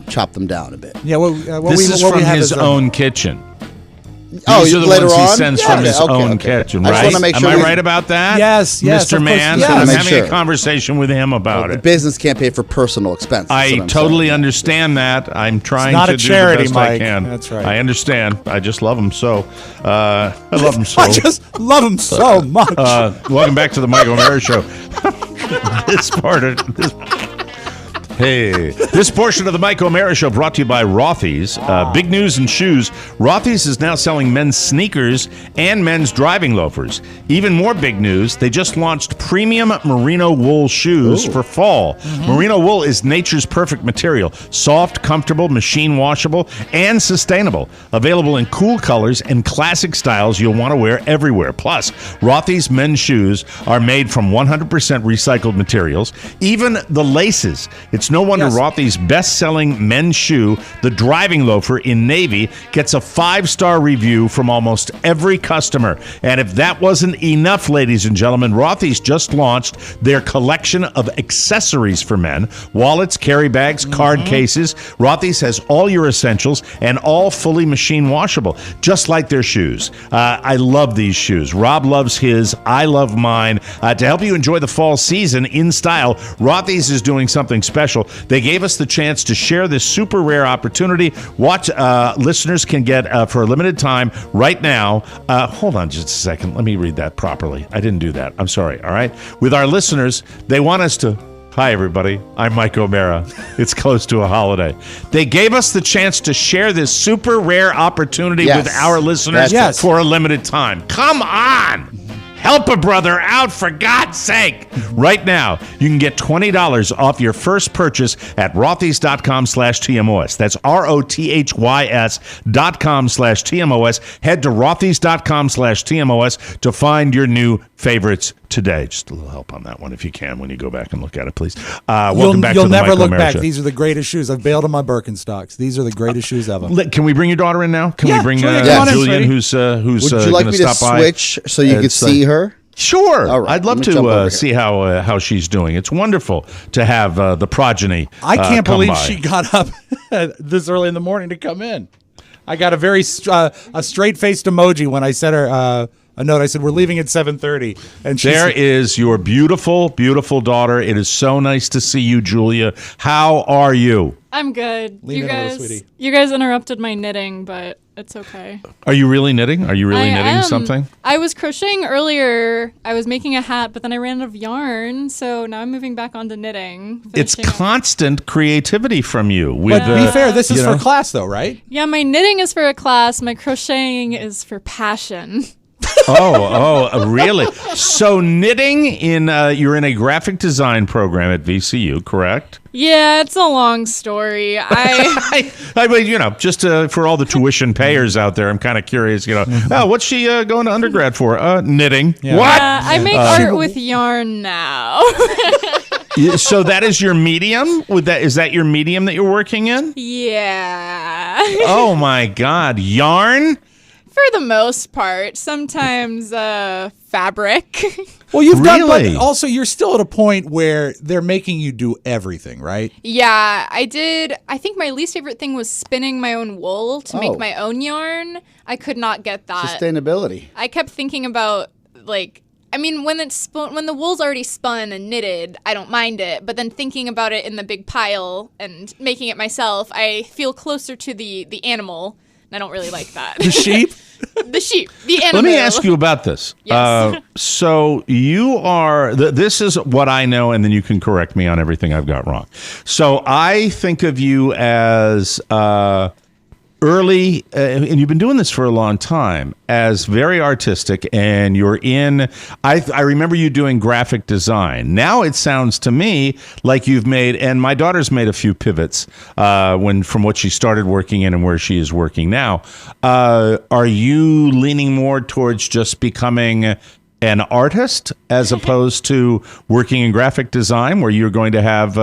[SPEAKER 5] chopped them down a bit.
[SPEAKER 4] Yeah,
[SPEAKER 3] this is from his own kitchen.
[SPEAKER 5] These
[SPEAKER 3] are the
[SPEAKER 5] later
[SPEAKER 3] ones
[SPEAKER 5] on?
[SPEAKER 3] he sends from his own kitchen, right?
[SPEAKER 5] I just want to make sure
[SPEAKER 3] Am I right about that?
[SPEAKER 4] Yes,
[SPEAKER 3] Mr. Mann.
[SPEAKER 4] Yes.
[SPEAKER 3] I'm
[SPEAKER 5] Make
[SPEAKER 3] having
[SPEAKER 5] sure.
[SPEAKER 3] a conversation with him about
[SPEAKER 5] The
[SPEAKER 3] it.
[SPEAKER 5] business can't pay for personal expenses.
[SPEAKER 3] I totally understand that. I'm trying
[SPEAKER 4] not
[SPEAKER 3] to
[SPEAKER 4] a
[SPEAKER 3] do
[SPEAKER 4] charity,
[SPEAKER 3] the best I
[SPEAKER 4] Mike.
[SPEAKER 3] can.
[SPEAKER 4] That's right.
[SPEAKER 3] I understand. I just love him so. I love him so.
[SPEAKER 4] I just love him so much.
[SPEAKER 3] Welcome back to the Michael Mayer Show. This portion of the Mike O'Mara Show brought to you by Rothy's. Big news in shoes. Rothy's is now selling men's sneakers and men's driving loafers. Even more big news, they just launched premium merino wool shoes for fall. Merino wool is nature's perfect material. Soft, comfortable, machine washable, and sustainable. Available in cool colors and classic styles you'll want to wear everywhere. Plus, Rothy's men's shoes are made from 100% recycled materials. Even the laces. It's no wonder Rothy's best-selling men's shoe, the driving loafer in navy, gets a 5-star review from almost every customer. And if that wasn't enough, ladies and gentlemen, Rothy's just launched their collection of accessories for men. Wallets, carry bags, card cases. Rothy's has all your essentials and all fully machine washable, just like their shoes. I love these shoes. Rob loves his. I love mine. To help you enjoy the fall season in style, Rothy's is doing something special. They gave us the chance to share this super rare opportunity. Listeners can get for a limited time right now. Hold on just a second. Let me read that properly. I didn't do that. I'm sorry. All right. With our listeners, they want us to. Hi, everybody. I'm Mike O'Mara. It's close to a holiday. They gave us the chance to share this super rare opportunity with our listeners for a limited time. Come on. Help a brother out, for God's sake. Right now, you can get $20 off your first purchase at rothys.com/TMOS. That's ROTHYS.com/TMOS. Head to rothys.com/TMOS to find your new favorites today. Just a little help on that one if you can when you go back and look at it, please. Welcome back to the
[SPEAKER 4] You'll never
[SPEAKER 3] Michael
[SPEAKER 4] look
[SPEAKER 3] O'Mara
[SPEAKER 4] back.
[SPEAKER 3] Show.
[SPEAKER 4] These are the greatest shoes. I've bailed on my Birkenstocks. These are the greatest shoes ever.
[SPEAKER 3] Can we bring your daughter in now? Can we bring
[SPEAKER 4] Julia, come on in,
[SPEAKER 3] Julian,
[SPEAKER 4] sweetie.
[SPEAKER 3] who's
[SPEAKER 5] Would you like
[SPEAKER 3] going
[SPEAKER 5] me
[SPEAKER 3] to
[SPEAKER 5] to
[SPEAKER 3] stop by?
[SPEAKER 5] switch so you could see her?
[SPEAKER 3] Sure,
[SPEAKER 5] All right,
[SPEAKER 3] I'd love
[SPEAKER 5] let me jump over
[SPEAKER 3] to
[SPEAKER 5] here.
[SPEAKER 3] see how she's doing. It's wonderful to have the progeny.
[SPEAKER 4] I can't
[SPEAKER 3] come
[SPEAKER 4] believe
[SPEAKER 3] by.
[SPEAKER 4] she got up this early in the morning to come in. I got a very a straight-faced emoji when I sent her a note. I said, we're leaving at 7:30. And
[SPEAKER 3] There is your beautiful, beautiful daughter. It is so nice to see you, Julia. How are you?
[SPEAKER 11] I'm good.
[SPEAKER 4] Lean in a little, sweetie.
[SPEAKER 11] You guys interrupted my knitting, but it's okay.
[SPEAKER 3] Are you really knitting? Are you really
[SPEAKER 11] I
[SPEAKER 3] knitting
[SPEAKER 11] am.
[SPEAKER 3] something?
[SPEAKER 11] I was crocheting earlier. I was making a hat, but then I ran out of yarn, so now I'm moving back onto knitting.
[SPEAKER 3] It's
[SPEAKER 11] finishing up.
[SPEAKER 3] constant creativity from you.
[SPEAKER 4] But
[SPEAKER 3] With,
[SPEAKER 4] be fair, this is
[SPEAKER 3] you
[SPEAKER 4] for
[SPEAKER 3] know?
[SPEAKER 4] class, though, right?
[SPEAKER 11] Yeah, my knitting is for a class. My crocheting is for passion.
[SPEAKER 3] Really? So knitting you're in a graphic design program at VCU, correct?
[SPEAKER 11] Yeah, it's a long story.
[SPEAKER 3] I mean, just for all the tuition payers out there, I'm kind of curious. What's she going to undergrad for? Knitting.
[SPEAKER 4] Yeah.
[SPEAKER 3] What?
[SPEAKER 11] I make art with yarn now.
[SPEAKER 3] So that is your medium? Is that your medium that you're working in?
[SPEAKER 11] Yeah.
[SPEAKER 3] Oh my God, yarn?
[SPEAKER 11] For the most part. Sometimes fabric.
[SPEAKER 4] Well, you've done,
[SPEAKER 3] Really?
[SPEAKER 4] but also you're still at a point where they're making you do everything, right?
[SPEAKER 11] Yeah, I did. I think my least favorite thing was spinning my own wool to
[SPEAKER 5] Oh.
[SPEAKER 11] make my own yarn. I could not get that.
[SPEAKER 5] Sustainability.
[SPEAKER 11] I kept thinking about when the wool's already spun and knitted, I don't mind it. But then thinking about it in the big pile and making it myself, I feel closer to the animal. And I don't really like that.
[SPEAKER 4] The sheep?
[SPEAKER 11] The sheep. The animal.
[SPEAKER 3] Let me ask you about this.
[SPEAKER 11] Yes.
[SPEAKER 3] So you are, this is what I know, and then you can correct me on everything I've got wrong. So I think of you as early, and you've been doing this for a long time, as very artistic, and you're I remember you doing graphic design. Now it sounds to me like you've made, and my daughter's made a few pivots from what she started working in and where she is working now. Are you leaning more towards just becoming an artist as opposed to working in graphic design, where you're going to have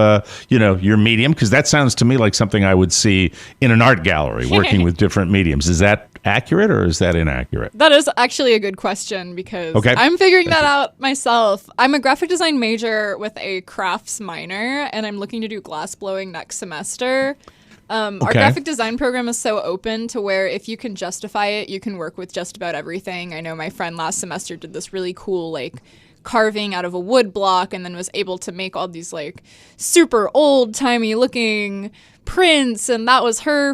[SPEAKER 3] your medium? Because that sounds to me like something I would see in an art gallery, working with different mediums. Is that accurate or is that inaccurate?
[SPEAKER 11] That is actually a good question because
[SPEAKER 3] Okay.
[SPEAKER 11] I'm figuring that out myself. I'm a graphic design major with a crafts minor, and I'm looking to do glass blowing next semester. Our graphic design program is so open to where if you can justify it, you can work with just about everything. I know my friend last semester did this really cool carving out of a wood block and then was able to make all these super old-timey looking prints, and that was her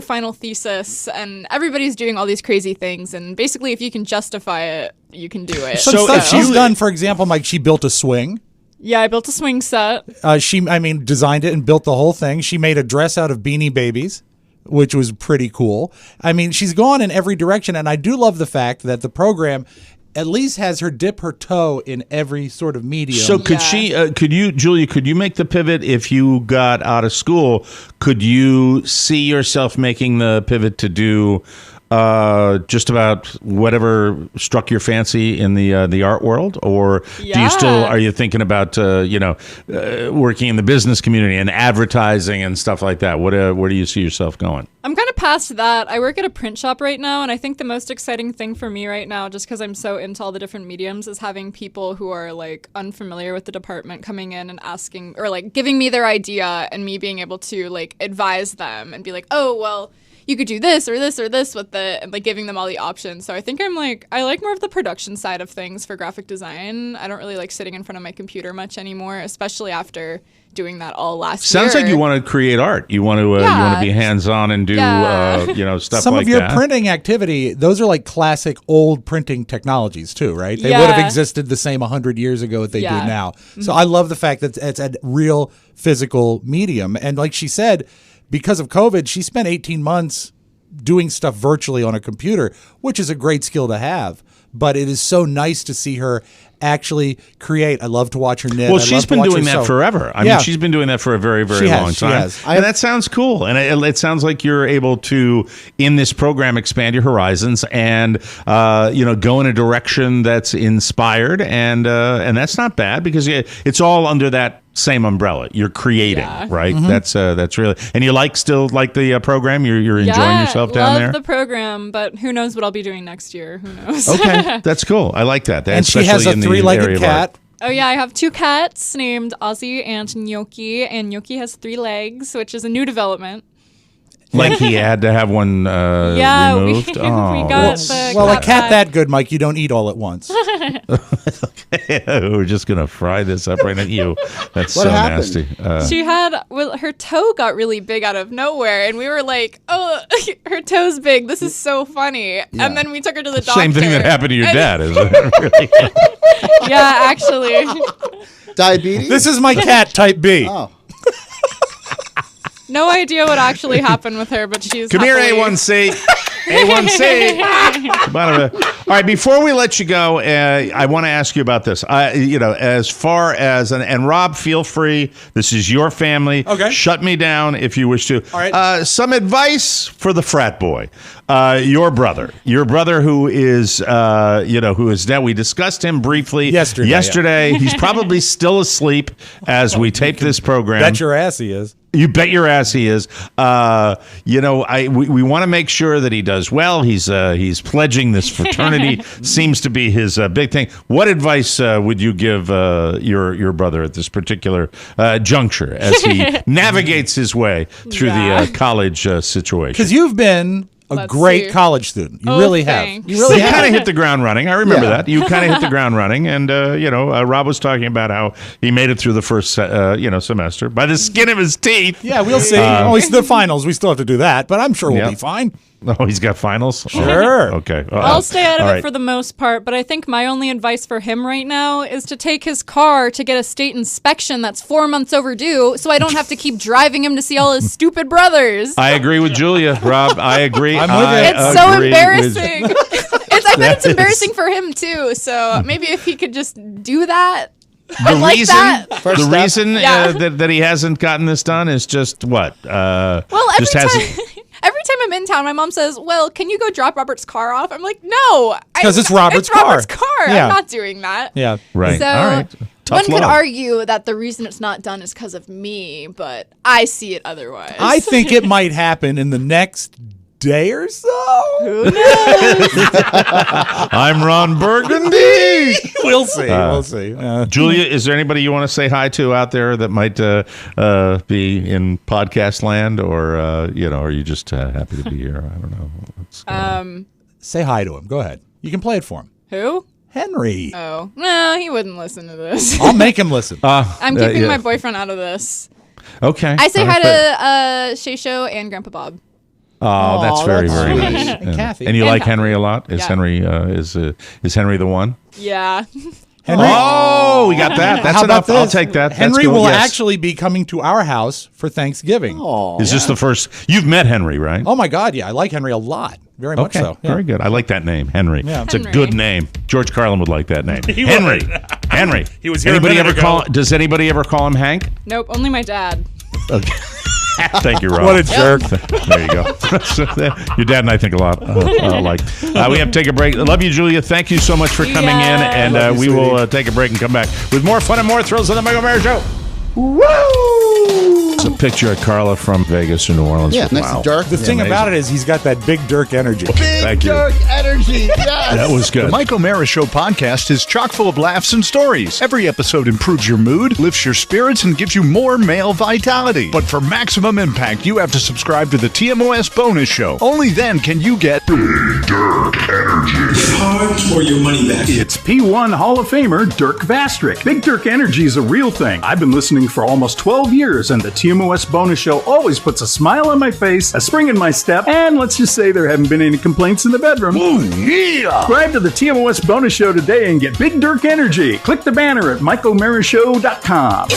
[SPEAKER 11] final thesis. And everybody's doing all these crazy things, and basically if you can justify it, you can do it.
[SPEAKER 4] Some stuff she's done, for example, she built a swing.
[SPEAKER 11] Yeah, I built a swing set.
[SPEAKER 4] She designed it and built the whole thing. She made a dress out of Beanie Babies, which was pretty cool. She's gone in every direction, and I do love the fact that the program at least has her dip her toe in every sort of medium.
[SPEAKER 3] So Julia, could you make the pivot if you got out of school? Could you see yourself making the pivot to do just about whatever struck your fancy in the art world, or are you thinking about working in the business community and advertising and stuff like that? Where do you see yourself going?
[SPEAKER 11] I'm kind of past that. I work at a print shop right now, and I think the most exciting thing for me right now, just because I'm so into all the different mediums, is having people who are unfamiliar with the department coming in and asking or giving me their idea, and me being able to advise them and be like, oh well, you could do this or this or this with it, and giving them all the options. So I think I like more of the production side of things for graphic design. I don't really like sitting in front of my computer much anymore, especially after doing that all last year.
[SPEAKER 3] Sounds like you want to create art. You want to be hands-on and do stuff
[SPEAKER 4] Some
[SPEAKER 3] like
[SPEAKER 4] of your
[SPEAKER 3] that.
[SPEAKER 4] printing activity, those are classic old printing technologies too, right? They would have existed the same 100 years ago that they do now. So I love the fact that it's a real physical medium. And like she said, because of COVID, she spent 18 months doing stuff virtually on a computer, which is a great skill to have. But it is so nice to see her actually create. I love to watch her knit.
[SPEAKER 3] Well, she's been doing that forever. I mean, she's been doing that for a very, very long time. And that sounds cool. And it sounds like you're able to, in this program, expand your horizons and go in a direction that's inspired. And that's not bad, because it's all under that same umbrella. You're creating,
[SPEAKER 11] Yeah.
[SPEAKER 3] right? That's really, and you still like the program. You're enjoying yourself down there.
[SPEAKER 11] Love the program, but who knows what I'll be doing next year? Who knows?
[SPEAKER 3] Okay, that's cool. I like that.
[SPEAKER 4] And she has a
[SPEAKER 3] Especially in the area
[SPEAKER 4] three-legged
[SPEAKER 3] of art.
[SPEAKER 11] Oh yeah, I have 2 cats named Ozzy and Gnocchi, and Gnocchi has 3 legs, which is a new development.
[SPEAKER 3] Like he had to have one removed.
[SPEAKER 11] we got the
[SPEAKER 4] Well, a
[SPEAKER 11] cat
[SPEAKER 4] cat
[SPEAKER 11] bag.
[SPEAKER 4] that good, Mike, you don't eat all at once.
[SPEAKER 3] We're just gonna fry this up right at you. That's
[SPEAKER 5] What
[SPEAKER 3] so
[SPEAKER 5] happened?
[SPEAKER 3] nasty.
[SPEAKER 11] She had her toe got really big out of nowhere, and we were like, "Oh, her toe's big. This is so funny." And then we took her to the doctor.
[SPEAKER 3] Same thing that happened to your
[SPEAKER 11] and-
[SPEAKER 3] dad, isn't it? Really?
[SPEAKER 11] Yeah, actually.
[SPEAKER 5] Diabetes?
[SPEAKER 4] This is my cat, type B.
[SPEAKER 5] Oh.
[SPEAKER 11] No idea what actually happened with her, but she's
[SPEAKER 3] Come here,
[SPEAKER 11] happily-
[SPEAKER 3] A1C. A1C. Come on over. All right, before we let you go, I want to ask you about this. As far as, and Rob, feel free. This is your family.
[SPEAKER 4] Okay.
[SPEAKER 3] Shut me down if you wish to.
[SPEAKER 4] All right.
[SPEAKER 3] Some advice for the frat boy. Your brother who is now, we discussed him briefly yesterday. He's probably still asleep as we tape this program.
[SPEAKER 4] Bet your ass he is.
[SPEAKER 3] You bet your ass he is. We want to make sure that he does well. He's pledging this fraternity. Seems to be his big thing. What advice would you give your brother at this particular juncture as he navigates his way through the college situation?
[SPEAKER 4] Because you've been a great college student. You really have. You really have.
[SPEAKER 3] kind of hit the ground running. I remember that. You kind of hit the ground running. And, Rob was talking about how he made it through the first, semester by the skin of his teeth.
[SPEAKER 4] Yeah, we'll see. It's the finals. We still have to do that, but I'm sure we'll be fine.
[SPEAKER 3] Oh, he's got finals?
[SPEAKER 4] Sure.
[SPEAKER 3] Oh, okay.
[SPEAKER 11] I'll stay out of
[SPEAKER 3] All
[SPEAKER 11] it
[SPEAKER 3] right.
[SPEAKER 11] for the most part, but I think my only advice for him right now is to take his car to get a state inspection that's 4 months overdue, so I don't have to keep driving him to see all his stupid brothers.
[SPEAKER 3] I agree with Julia, Rob. I agree.
[SPEAKER 4] I'm with it.
[SPEAKER 11] It's so embarrassing. I bet it's embarrassing for him too. So maybe if he could just do that.
[SPEAKER 3] The reason
[SPEAKER 11] Yeah.
[SPEAKER 3] that he hasn't gotten this done is just what?
[SPEAKER 11] Well, every time I'm in town, my mom says, "Well, can you go drop Robert's car off?" I'm like, "No,
[SPEAKER 4] because it's Robert's car.
[SPEAKER 11] Robert's car.
[SPEAKER 4] Yeah.
[SPEAKER 11] I'm not doing that."
[SPEAKER 4] Yeah,
[SPEAKER 3] right.
[SPEAKER 11] So
[SPEAKER 3] all right. Tough
[SPEAKER 11] one could
[SPEAKER 3] love.
[SPEAKER 11] argue that the reason it's not done is because of me, but I see it otherwise.
[SPEAKER 4] I think it might happen in the next day or so.
[SPEAKER 11] Who knows?
[SPEAKER 3] I'm Ron Burgundy.
[SPEAKER 4] We'll see. We'll see.
[SPEAKER 3] Julia, is there anybody you want to say hi to out there that might be in podcast land, or are you just happy to be here? I don't know.
[SPEAKER 4] Say hi to him. Go ahead. You can play it for him.
[SPEAKER 11] Who?
[SPEAKER 4] Henry.
[SPEAKER 11] Oh, no, he wouldn't listen to this.
[SPEAKER 4] I'll make him listen.
[SPEAKER 11] I'm keeping my boyfriend out of this.
[SPEAKER 3] Okay.
[SPEAKER 11] I say hi to Shay Show and Grandpa Bob.
[SPEAKER 3] Oh, that's very, very
[SPEAKER 4] sweet.
[SPEAKER 3] nice.
[SPEAKER 4] And Kathy.
[SPEAKER 3] And you
[SPEAKER 11] And
[SPEAKER 3] like
[SPEAKER 11] Kathy.
[SPEAKER 3] Henry a lot? Is
[SPEAKER 11] Yeah.
[SPEAKER 3] Henry is Henry the one?
[SPEAKER 11] Yeah.
[SPEAKER 4] Henry.
[SPEAKER 3] Oh, we got that. That's
[SPEAKER 4] How
[SPEAKER 3] enough.
[SPEAKER 4] about this?
[SPEAKER 3] I'll take that. That's
[SPEAKER 4] Henry
[SPEAKER 3] good.
[SPEAKER 4] will
[SPEAKER 3] Yes.
[SPEAKER 4] actually be coming to our house for Thanksgiving.
[SPEAKER 3] Is this the first? You've met Henry, right?
[SPEAKER 4] Oh my God, yeah, I like Henry a lot, very much
[SPEAKER 3] Okay,
[SPEAKER 4] so. Yeah.
[SPEAKER 3] very good. I like that name, Henry.
[SPEAKER 4] Yeah.
[SPEAKER 3] It's a
[SPEAKER 11] Henry.
[SPEAKER 3] good name. George Carlin would like that name.
[SPEAKER 4] He
[SPEAKER 3] Henry.
[SPEAKER 4] would.
[SPEAKER 3] Henry.
[SPEAKER 4] He was here a
[SPEAKER 3] Anybody
[SPEAKER 4] minute
[SPEAKER 3] ever
[SPEAKER 4] ago.
[SPEAKER 3] call? Does anybody ever call him Hank?
[SPEAKER 11] Nope, only my dad.
[SPEAKER 3] Okay. Thank you, Rob.
[SPEAKER 4] What a jerk!
[SPEAKER 3] There you go. Your dad and I think a lot alike. We have to take a break. I love you, Julia. Thank you so much for coming in, and
[SPEAKER 4] Love you,
[SPEAKER 3] we will
[SPEAKER 4] sweetie.
[SPEAKER 3] take a break and come back with more fun and more thrills on the Michael Mara Show. Woo! It's a picture of Carla from Vegas or New Orleans.
[SPEAKER 5] Yeah, nice
[SPEAKER 3] Wow.
[SPEAKER 5] and dark.
[SPEAKER 4] The thing about it is he's got that big Dirk energy.
[SPEAKER 3] Thank you.
[SPEAKER 5] energy. Yes.
[SPEAKER 3] That was good.
[SPEAKER 8] The Mike O'Mara Show podcast is chock full of laughs and stories. Every episode improves your mood, lifts your spirits, and gives you more male vitality. But for maximum impact, you have to subscribe to the TMOS bonus show. Only then can you get
[SPEAKER 12] Hard for your money back.
[SPEAKER 13] It's P1 Hall of Famer Dirk Vastrick. Big Dirk energy is a real thing. I've been listening for almost 12 years, and the TMOS bonus show always puts a smile on my face, a spring in my step, and let's just say there haven't been any complaints in the bedroom.
[SPEAKER 3] Ooh, yeah!
[SPEAKER 13] Subscribe to the TMOS bonus show today and get Big Dirk energy. Click the banner at MikeO'MaraShow.com.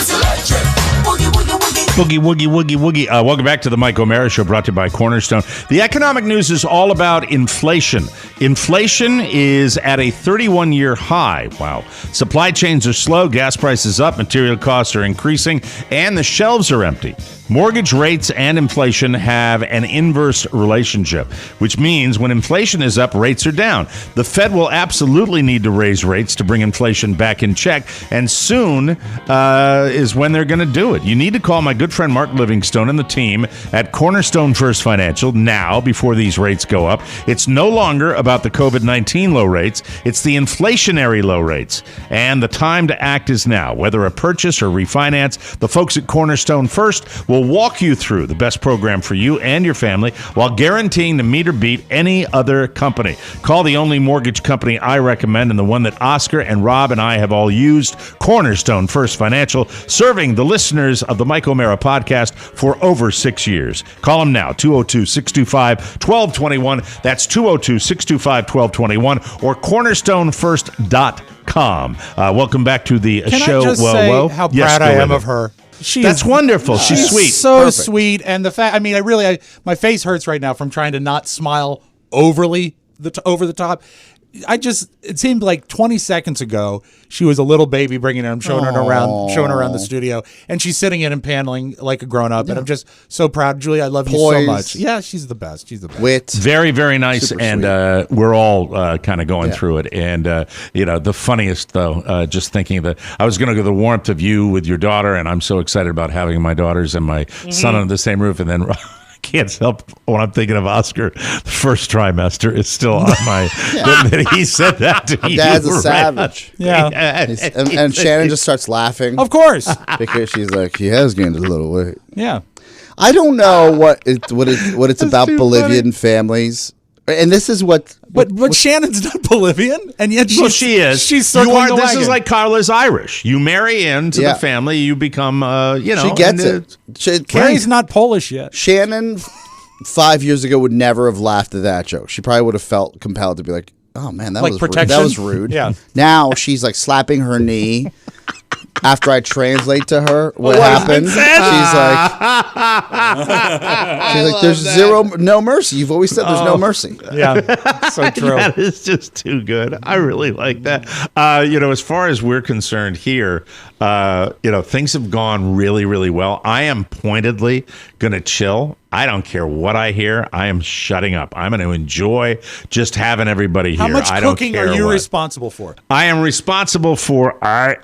[SPEAKER 3] Boogie, woogie, woogie, woogie. Welcome back to the Mike O'Mara Show, brought to you by Cornerstone. The economic news is all about inflation. Inflation is at a 31-year high. Wow. Supply chains are slow, gas prices up, material costs are increasing, and the shelves are empty. Mortgage rates and inflation have an inverse relationship, which means when inflation is up, rates are down. The Fed will absolutely need to raise rates to bring inflation back in check, and soon is when they're going to do it. You need to call my good friend Mark Livingstone and the team at Cornerstone First Financial now before these rates go up. It's no longer about the COVID-19 low rates. It's the inflationary low rates, and the time to act is now. Whether a purchase or refinance, the folks at Cornerstone First will walk you through the best program for you and your family while guaranteeing to meet or beat any other company. Call the only mortgage company I recommend and the one that Oscar and Rob and I have all used, Cornerstone First Financial, serving the listeners of the Mike O'Mara podcast for over 6 years. Call them now, 202-625-1221. That's 202-625-1221 or cornerstonefirst.com. Welcome back to the
[SPEAKER 4] Can
[SPEAKER 3] show.
[SPEAKER 4] I just say how proud I am of her?
[SPEAKER 3] That's wonderful. She's sweet.
[SPEAKER 4] So
[SPEAKER 3] Perfect.
[SPEAKER 4] sweet. And the fact, I mean, my face hurts right now from trying to not smile over the top. It seemed like 20 seconds ago, she was a little baby bringing her, showing her around the studio, and she's sitting in and paneling like a grown up. Yeah. And I'm just so proud. Julia, I love you so much. Yeah, she's the best. She's the best.
[SPEAKER 5] Wit.
[SPEAKER 3] Very, very nice. Super and we're all kind of going through it. And, the funniest, though, just thinking that I was going to go the warmth of you with your daughter, and I'm so excited about having my daughters and my son under the same roof. And then can't help when I'm thinking of Oscar. The first trimester is still on my. He said that to me.
[SPEAKER 5] Dad's a savage.
[SPEAKER 4] Yeah,
[SPEAKER 5] and Shannon just starts laughing.
[SPEAKER 4] Of course,
[SPEAKER 5] because she's like, he has gained a little weight.
[SPEAKER 4] Yeah,
[SPEAKER 5] I don't know what it's about Bolivian families, and this is what.
[SPEAKER 4] But Shannon's not Bolivian, and yet
[SPEAKER 3] she is.
[SPEAKER 4] She's circling the
[SPEAKER 3] This
[SPEAKER 4] wagon.
[SPEAKER 3] is like Carla's Irish. You marry into the family, you become.
[SPEAKER 5] She gets it.
[SPEAKER 4] Carrie's not Polish yet.
[SPEAKER 5] Shannon, 5 years ago, would never have laughed at that joke. She probably would have felt compelled to be like, "Oh man, that was rude. That was rude."
[SPEAKER 4] Yeah.
[SPEAKER 5] Now she's like slapping her knee. After I translate to her what happened, she's like, "There's no mercy. You've always said there's no mercy."
[SPEAKER 4] Yeah, so true.
[SPEAKER 3] That is just too good. I really like that. As far as we're concerned here, things have gone really, really well. I am pointedly going to chill. I don't care what I hear. I am shutting up. I'm going to enjoy just having everybody here.
[SPEAKER 4] How much
[SPEAKER 3] I don't
[SPEAKER 4] cooking
[SPEAKER 3] care
[SPEAKER 4] are you
[SPEAKER 3] what.
[SPEAKER 4] responsible for?
[SPEAKER 3] I am responsible for. I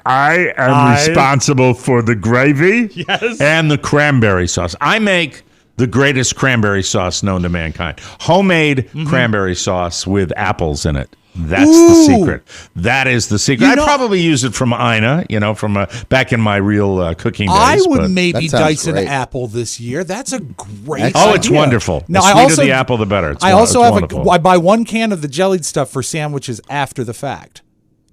[SPEAKER 3] am responsible for the gravy and the cranberry sauce. I make the greatest cranberry sauce known to mankind. Homemade cranberry sauce with apples in it. That's the secret. That is the secret. I probably use it from Ina, from back in my real cooking days.
[SPEAKER 4] I would maybe dice an apple this year. That's a great idea.
[SPEAKER 3] It's wonderful.
[SPEAKER 4] Now,
[SPEAKER 3] the sweeter the apple, the better.
[SPEAKER 4] I buy one can of the jellied stuff for sandwiches after the fact.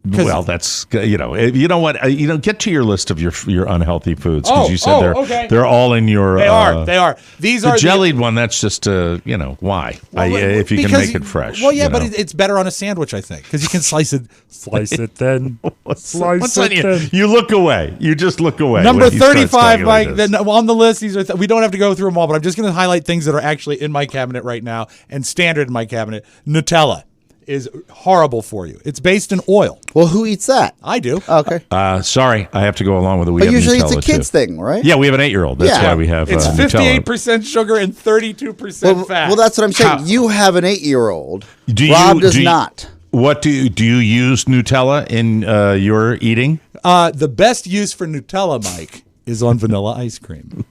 [SPEAKER 3] Well, that's you know what get to your list of your unhealthy foods because you said they're all in your.
[SPEAKER 4] They are. These are
[SPEAKER 3] the jellied one. That's just why if you can make it fresh.
[SPEAKER 4] Well, yeah, but it's better on a sandwich, I think, because you can slice it thin. Slice it thin.
[SPEAKER 3] You look away. You just look away.
[SPEAKER 4] Number 35, Mike. On the list, these are we don't have to go through them all, but I'm just going to highlight things that are actually in my cabinet right now and standard in my cabinet. Nutella is horrible for you. It's based in oil.
[SPEAKER 5] Well, who eats that?
[SPEAKER 4] I do.
[SPEAKER 5] Okay.
[SPEAKER 3] Sorry, I have to go along with it.
[SPEAKER 5] But usually it's a kid's thing, right?
[SPEAKER 3] Yeah, we have an 8-year-old. That's why we have
[SPEAKER 4] it's 58% sugar and 32% fat.
[SPEAKER 5] Well, that's what I'm saying. You have an 8-year-old.
[SPEAKER 3] Rob
[SPEAKER 5] does not.
[SPEAKER 3] What do you use Nutella in your eating?
[SPEAKER 4] The best use for Nutella, Mike, is on vanilla ice cream.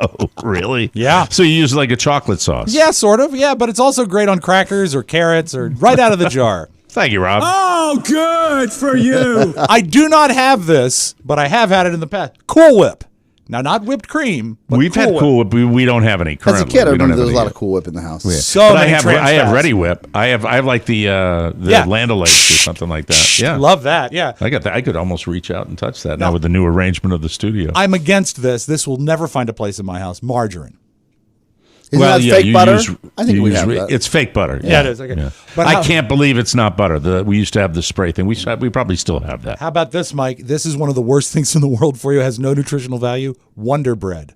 [SPEAKER 3] Oh, really?
[SPEAKER 4] Yeah.
[SPEAKER 3] So you use it like a chocolate sauce?
[SPEAKER 4] Yeah, sort of. Yeah, but it's also great on crackers or carrots or right out of the jar.
[SPEAKER 3] Thank you, Rob.
[SPEAKER 10] Oh, good for you.
[SPEAKER 4] I do not have this, but I have had it in the past. Cool Whip. Now, not whipped cream. But
[SPEAKER 3] We've had Cool Whip. We don't have any currently.
[SPEAKER 5] As a kid, I remember there was a lot of Cool Whip in the house.
[SPEAKER 3] Yeah.
[SPEAKER 4] So
[SPEAKER 3] but
[SPEAKER 4] many
[SPEAKER 3] I have Ready Whip. I have like the Land O'Lakes or something like that. Yeah,
[SPEAKER 4] love that. Yeah,
[SPEAKER 3] I got that. I could almost reach out and touch that now with the new arrangement of the studio.
[SPEAKER 4] I'm against this. This will never find a place in my house. Margarine.
[SPEAKER 5] Isn't that fake butter? I think we have
[SPEAKER 3] that. It's fake butter.
[SPEAKER 4] Yeah, it is. Okay.
[SPEAKER 3] Yeah.
[SPEAKER 4] But
[SPEAKER 3] I can't believe it's not butter. We used to have the spray thing. We probably still have that.
[SPEAKER 4] How about this, Mike? This is one of the worst things in the world for you. It has no nutritional value. Wonder Bread.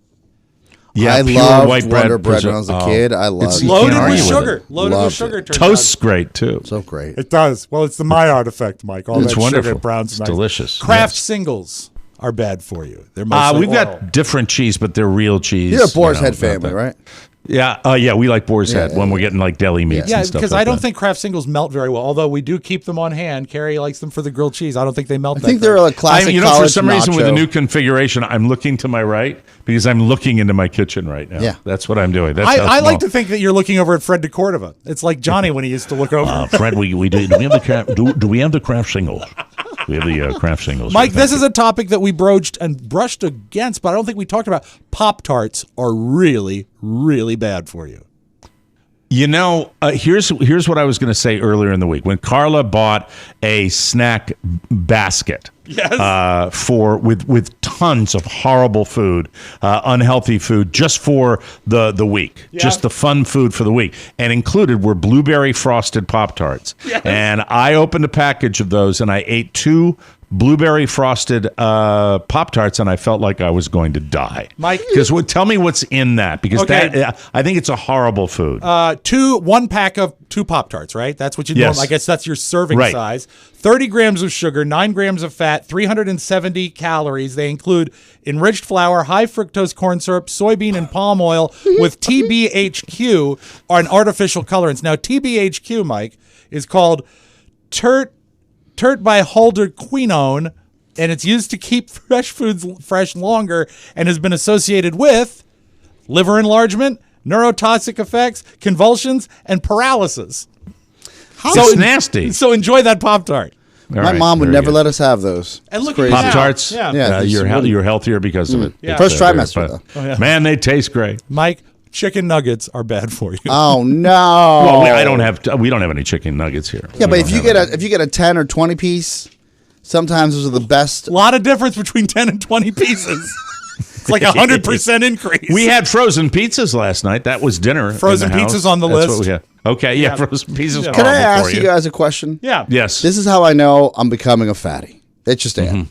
[SPEAKER 5] Yeah, I loved white Wonder Bread when I was a kid. I loved it.
[SPEAKER 4] Loaded with sugar. Loaded with sugar.
[SPEAKER 3] Toast's great, too.
[SPEAKER 5] So great.
[SPEAKER 4] It does. Well, it's the Maillard effect, Mike. All
[SPEAKER 3] it's
[SPEAKER 4] that
[SPEAKER 3] wonderful.
[SPEAKER 4] Sugar browns
[SPEAKER 3] it's
[SPEAKER 4] nice.
[SPEAKER 3] delicious.
[SPEAKER 4] Kraft singles. are bad for you. They're mostly
[SPEAKER 3] we've
[SPEAKER 4] oil.
[SPEAKER 3] got different cheese, but they're real cheese.
[SPEAKER 5] You're a Boar's Head family, right?
[SPEAKER 3] Yeah, we like Boar's Head when we're getting like deli meats.
[SPEAKER 4] Yeah,
[SPEAKER 3] and stuff
[SPEAKER 4] because
[SPEAKER 3] like
[SPEAKER 4] I don't
[SPEAKER 3] that.
[SPEAKER 4] think Kraft singles melt very well. Although we do keep them on hand. Carrie likes them for the grilled cheese. I don't think they melt.
[SPEAKER 5] I think they're a classic.
[SPEAKER 3] For some reason, with the new configuration, I'm looking to my right because I'm looking into my kitchen right now.
[SPEAKER 5] Yeah,
[SPEAKER 3] that's what I'm doing. That's
[SPEAKER 4] I like to think that you're looking over at Fred DeCordova. It's like Johnny when he used to look over.
[SPEAKER 3] Fred, do we have the Kraft singles? We have the Kraft singles.
[SPEAKER 4] Mike, this is a topic that we broached and brushed against, but I don't think we talked about. Pop-Tarts are really, really bad for you.
[SPEAKER 3] You know, here's what I was going to say earlier in the week when Carla bought a snack basket.
[SPEAKER 4] Yes.
[SPEAKER 3] With tons of horrible food, unhealthy food, just for the week, just the fun food for the week, and included were blueberry frosted Pop-Tarts. Yes. And I opened a package of those, and I ate 2 blueberry frosted Pop-Tarts, and I felt like I was going to die.
[SPEAKER 4] Mike,
[SPEAKER 3] because tell me what's in that, because that I think it's a horrible food.
[SPEAKER 4] 1 pack of 2 Pop-Tarts, right? That's what you normally. I guess that's your serving size. 30 grams of sugar, 9 grams of fat, 370 calories. They include enriched flour, high fructose corn syrup, soybean and palm oil with TBHQ, or an artificial colorants. Now, TBHQ, Mike, is called tert bihydroquinone, and it's used to keep fresh foods fresh longer and has been associated with liver enlargement, neurotoxic effects, convulsions, and paralysis.
[SPEAKER 3] It's nasty.
[SPEAKER 4] So enjoy that Pop-Tart.
[SPEAKER 5] My mom would never let us have those.
[SPEAKER 4] And look
[SPEAKER 5] at
[SPEAKER 3] Pop-Tarts.
[SPEAKER 5] Yeah,
[SPEAKER 3] you're healthier because of it.
[SPEAKER 4] Yeah.
[SPEAKER 5] First trimester, though.
[SPEAKER 3] Man, they taste great.
[SPEAKER 4] Mike, chicken nuggets are bad for you.
[SPEAKER 5] Oh no!
[SPEAKER 3] Well, we don't have any chicken nuggets here.
[SPEAKER 5] Yeah, but if you get a 10 or 20 piece, sometimes those are the best.
[SPEAKER 4] A lot of difference between 10 and 20 pieces. It's like 100% increase.
[SPEAKER 3] We had frozen pizzas last night. That was dinner.
[SPEAKER 4] Frozen pizzas on the list.
[SPEAKER 3] What we had. Okay, yeah, frozen pizzas.
[SPEAKER 5] Can I ask you guys a question?
[SPEAKER 4] Yeah.
[SPEAKER 3] Yes.
[SPEAKER 5] This is how I know I'm becoming a fatty. It's just am.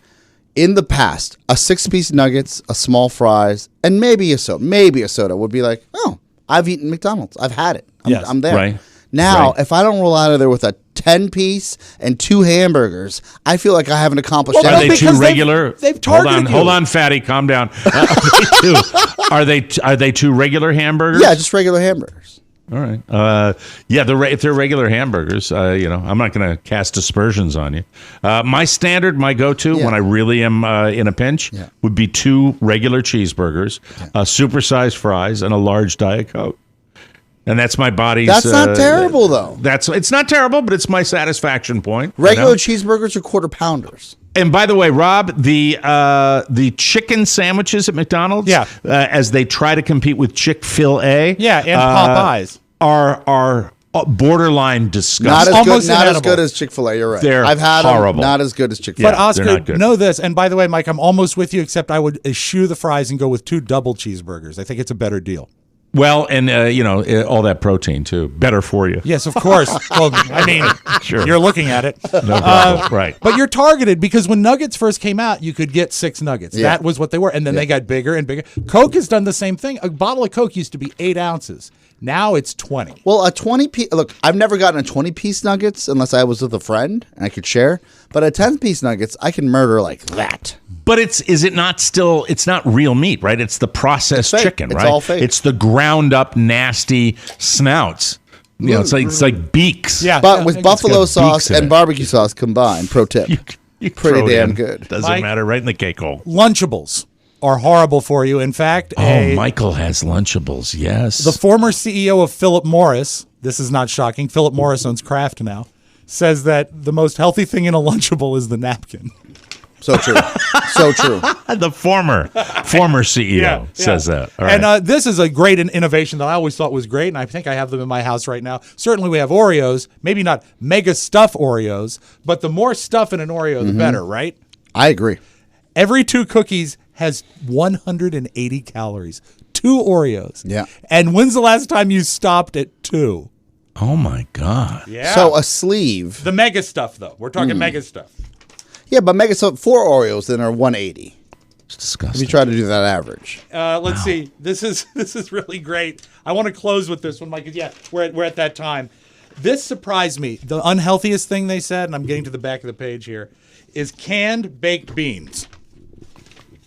[SPEAKER 5] In the past, a 6-piece nuggets, a small fries, and maybe a soda would be like, oh, I've eaten McDonald's. I've had it. I'm there.
[SPEAKER 3] Right.
[SPEAKER 5] Now, if I don't roll out of there with a 10-piece and 2 hamburgers, I feel like I haven't accomplished
[SPEAKER 3] Are
[SPEAKER 5] anything.
[SPEAKER 3] they too regular?
[SPEAKER 4] They've targeted
[SPEAKER 3] Hold on, fatty. Calm down. Are they 2 regular hamburgers?
[SPEAKER 5] Yeah, just regular hamburgers.
[SPEAKER 3] All right. If they're regular hamburgers, I'm not going to cast aspersions on you. My go-to when I really am in a pinch would be 2 regular cheeseburgers, supersized fries, and a large Diet Coke. And that's my body's.
[SPEAKER 5] That's not terrible, though.
[SPEAKER 3] It's not terrible, but it's my satisfaction point.
[SPEAKER 5] Regular cheeseburgers are quarter pounders.
[SPEAKER 3] And by the way, Rob, the chicken sandwiches at McDonald's, as they try to compete with Chick-fil-A,
[SPEAKER 4] and Popeyes,
[SPEAKER 3] are borderline disgusting.
[SPEAKER 5] Not as good as Chick-fil-A. You're right.
[SPEAKER 3] I've had horrible.
[SPEAKER 5] Them, not as good as Chick-fil-A.
[SPEAKER 4] But Oscar, know this, and by the way, Mike, I'm almost with you, except I would eschew the fries and go with 2 double cheeseburgers. I think it's a better deal.
[SPEAKER 3] Well, and all that protein too, better for you.
[SPEAKER 4] Yes, of course. Well, I mean,
[SPEAKER 3] sure.
[SPEAKER 4] You're looking at it.
[SPEAKER 3] No problem. Right.
[SPEAKER 4] But you're targeted because when nuggets first came out, you could get 6 nuggets. Yeah. That was what they were, and then they got bigger and bigger. Coke has done the same thing. A bottle of Coke used to be 8 ounces. Now it's 20.
[SPEAKER 5] Well, a 20-piece. Look, I've never gotten a 20-piece nuggets unless I was with a friend and I could share. But a 10-piece nuggets, I can murder like that.
[SPEAKER 3] But it's not real meat, right? It's the processed chicken, right?
[SPEAKER 5] It's all fake.
[SPEAKER 3] It's the ground up nasty snouts. It's like beaks.
[SPEAKER 5] Yeah. But with buffalo sauce and barbecue sauce combined, pro tip. Pretty damn good.
[SPEAKER 3] Doesn't matter, right in the cake hole.
[SPEAKER 4] Lunchables are horrible for you. In fact,
[SPEAKER 3] Michael has Lunchables, yes.
[SPEAKER 4] The former CEO of Philip Morris, this is not shocking, Philip Morris owns Kraft now, says that the most healthy thing in a Lunchable is the napkin.
[SPEAKER 5] So true. So true.
[SPEAKER 3] The former CEO says that. All right.
[SPEAKER 4] And this is a great innovation that I always thought was great, and I think I have them in my house right now. Certainly we have Oreos, maybe not mega stuff Oreos, but the more stuff in an Oreo, the better, right?
[SPEAKER 5] I agree.
[SPEAKER 4] Every 2 cookies has 180 calories. 2 Oreos.
[SPEAKER 5] Yeah.
[SPEAKER 4] And when's the last time you stopped at 2?
[SPEAKER 3] Oh, my God.
[SPEAKER 4] Yeah.
[SPEAKER 5] So a sleeve.
[SPEAKER 4] The mega stuff, though. We're talking mega stuff.
[SPEAKER 5] Yeah, but mega stuff, 4 Oreos then are 180.
[SPEAKER 3] It's disgusting.
[SPEAKER 5] If you try to do that average.
[SPEAKER 4] Let's see. This is really great. I want to close with this one, Mike. Yeah, we're at that time. This surprised me. The unhealthiest thing they said, and I'm getting to the back of the page here, is canned baked beans.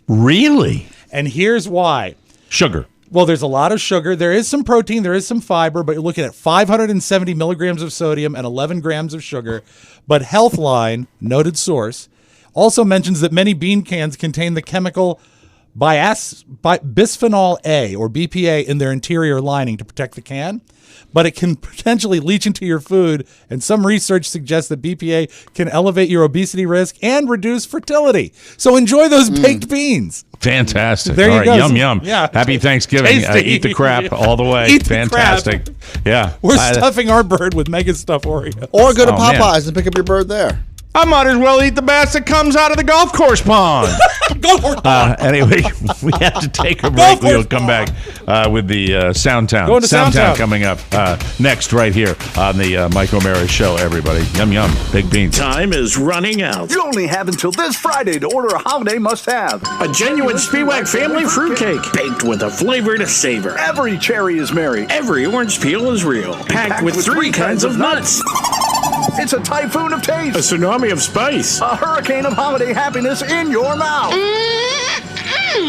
[SPEAKER 3] Really?
[SPEAKER 4] And here's why.
[SPEAKER 3] Sugar.
[SPEAKER 4] Well, there's a lot of sugar. There is some protein. There is some fiber, but you're looking at 570 milligrams of sodium and 11 grams of sugar. But Healthline, noted source, also mentions that many bean cans contain the chemical bisphenol A, or BPA, in their interior lining to protect the can. But it can potentially leach into your food, and some research suggests that BPA can elevate your obesity risk and reduce fertility. So enjoy those baked beans.
[SPEAKER 3] Fantastic.
[SPEAKER 4] There
[SPEAKER 3] all
[SPEAKER 4] you go.
[SPEAKER 3] Yum, yum.
[SPEAKER 4] Yeah.
[SPEAKER 3] Happy Thanksgiving. Eat the crap all the way.
[SPEAKER 4] Eat the
[SPEAKER 3] Fantastic.
[SPEAKER 4] crap.
[SPEAKER 3] Yeah.
[SPEAKER 4] We're stuffing our bird with mega stuff Oreo.
[SPEAKER 5] Or go to
[SPEAKER 3] Oh,
[SPEAKER 5] Popeyes and pick up your bird there.
[SPEAKER 3] I might as well eat the bass that comes out of the golf course pond. Anyway, we have to take a break. We'll come back with the Soundtown.
[SPEAKER 4] Going to Soundtown
[SPEAKER 3] coming up next right here on the Mike O'Mara Show, everybody. Yum, yum. Big beans.
[SPEAKER 12] Time is running out.
[SPEAKER 8] You only have until this Friday to order a holiday must-have.
[SPEAKER 12] A genuine Spewak family fruitcake, baked with a flavor to savor.
[SPEAKER 8] Every cherry is merry.
[SPEAKER 12] Every orange peel is real. Packed with three kinds of nuts.
[SPEAKER 8] It's a typhoon of taste.
[SPEAKER 12] A tsunami of spice.
[SPEAKER 8] A hurricane of holiday happiness in your mouth.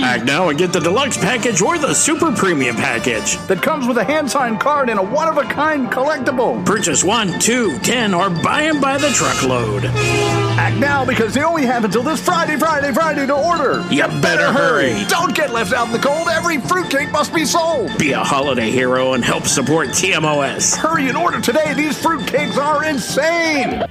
[SPEAKER 12] Act now and get the deluxe package or the super premium package
[SPEAKER 8] that comes with a hand-signed card and a one-of-a-kind collectible.
[SPEAKER 12] Purchase 1, 2, 10, or buy them by the truckload.
[SPEAKER 8] Act now because they only have until this Friday to order.
[SPEAKER 12] You better hurry.
[SPEAKER 8] Don't get left out in the cold. Every fruitcake must be sold.
[SPEAKER 12] Be a holiday hero and help support TMOS.
[SPEAKER 8] Hurry and order today. These fruitcakes are insane.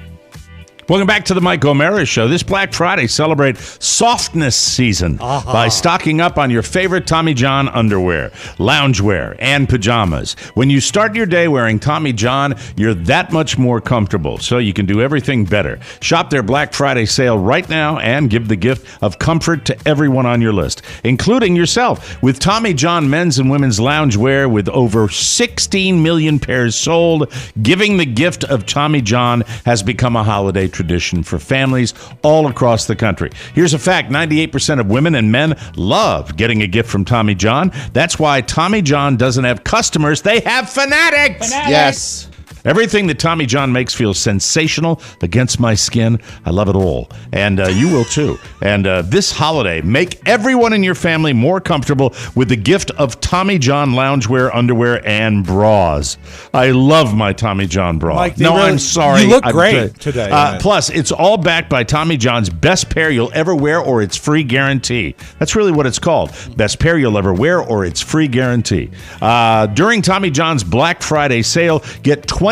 [SPEAKER 3] Welcome back to the Mike O'Mara Show. This Black Friday, celebrate softness season by stocking up on your favorite Tommy John underwear, loungewear, and pajamas. When you start your day wearing Tommy John, you're that much more comfortable, so you can do everything better. Shop their Black Friday sale right now and give the gift of comfort to everyone on your list, including yourself. With Tommy John men's and women's loungewear with over 16 million pairs sold, giving the gift of Tommy John has become a holiday tradition for families all across the country. Here's a fact: 98% of women and men love getting a gift from Tommy John. That's why Tommy John doesn't have customers, they have fanatics.
[SPEAKER 5] Yes.
[SPEAKER 3] Everything that Tommy John makes feels sensational against my skin. I love it all. And you will too. And this holiday, make everyone in your family more comfortable with the gift of Tommy John loungewear, underwear, and bras. I love my Tommy John bra.
[SPEAKER 4] Mike,
[SPEAKER 3] I'm sorry.
[SPEAKER 4] You look great today.
[SPEAKER 3] Plus, it's all backed by Tommy John's best pair you'll ever wear or its free guarantee. That's really what it's called. Best pair you'll ever wear or its free guarantee. During Tommy John's Black Friday sale, get 20%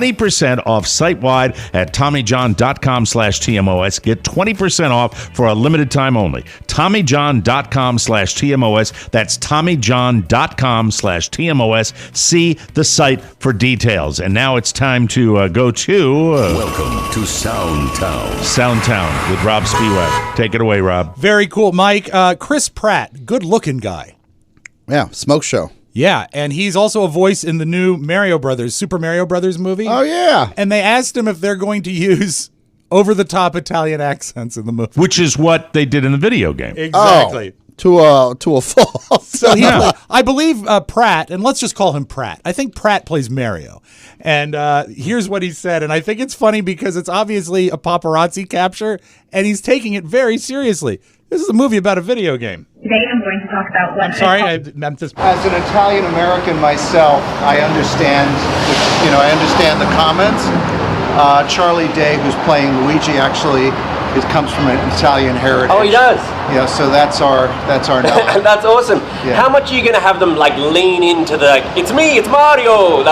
[SPEAKER 3] off site-wide at TommyJohn.com/TMOS. Get 20% off for a limited time only. TommyJohn.com/TMOS. That's TommyJohn.com/TMOS. See the site for details. And now it's time to go to...
[SPEAKER 1] Welcome to Soundtown.
[SPEAKER 3] Soundtown with Rob Spewak. Take it away, Rob.
[SPEAKER 4] Very cool. Mike, Chris Pratt, good-looking guy.
[SPEAKER 5] Yeah, smoke show.
[SPEAKER 4] Yeah, and he's also a voice in the new Super Mario Brothers movie.
[SPEAKER 5] Oh, yeah.
[SPEAKER 4] And they asked him if they're going to use over-the-top Italian accents in the movie.
[SPEAKER 3] Which is what they did in the video game.
[SPEAKER 4] Exactly.
[SPEAKER 5] To a fault.
[SPEAKER 4] So I believe Pratt, and let's just call him Pratt. I think Pratt plays Mario. And here's what he said, and I think it's funny because it's obviously a paparazzi capture, and he's taking it very seriously. This is a movie about a video game.
[SPEAKER 2] Today I'm going to talk about what...
[SPEAKER 4] I'm sorry, I meant this.
[SPEAKER 14] As an Italian American myself, I understand the comments. Charlie Day, who's playing Luigi, actually comes from an Italian heritage.
[SPEAKER 15] Oh, he does.
[SPEAKER 14] Yeah, so that's our knowledge.
[SPEAKER 15] That's awesome.
[SPEAKER 14] Yeah.
[SPEAKER 15] How much are you gonna have them lean into the it's me, it's Mario,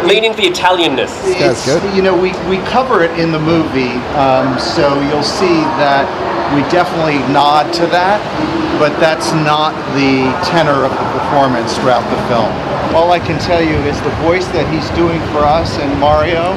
[SPEAKER 15] lean into the Italianness?
[SPEAKER 14] That's good. We cover it in the movie, so you'll see that we definitely nod to that, but that's not the tenor of the performance throughout the film. All I can tell you is the voice that he's doing for us and Mario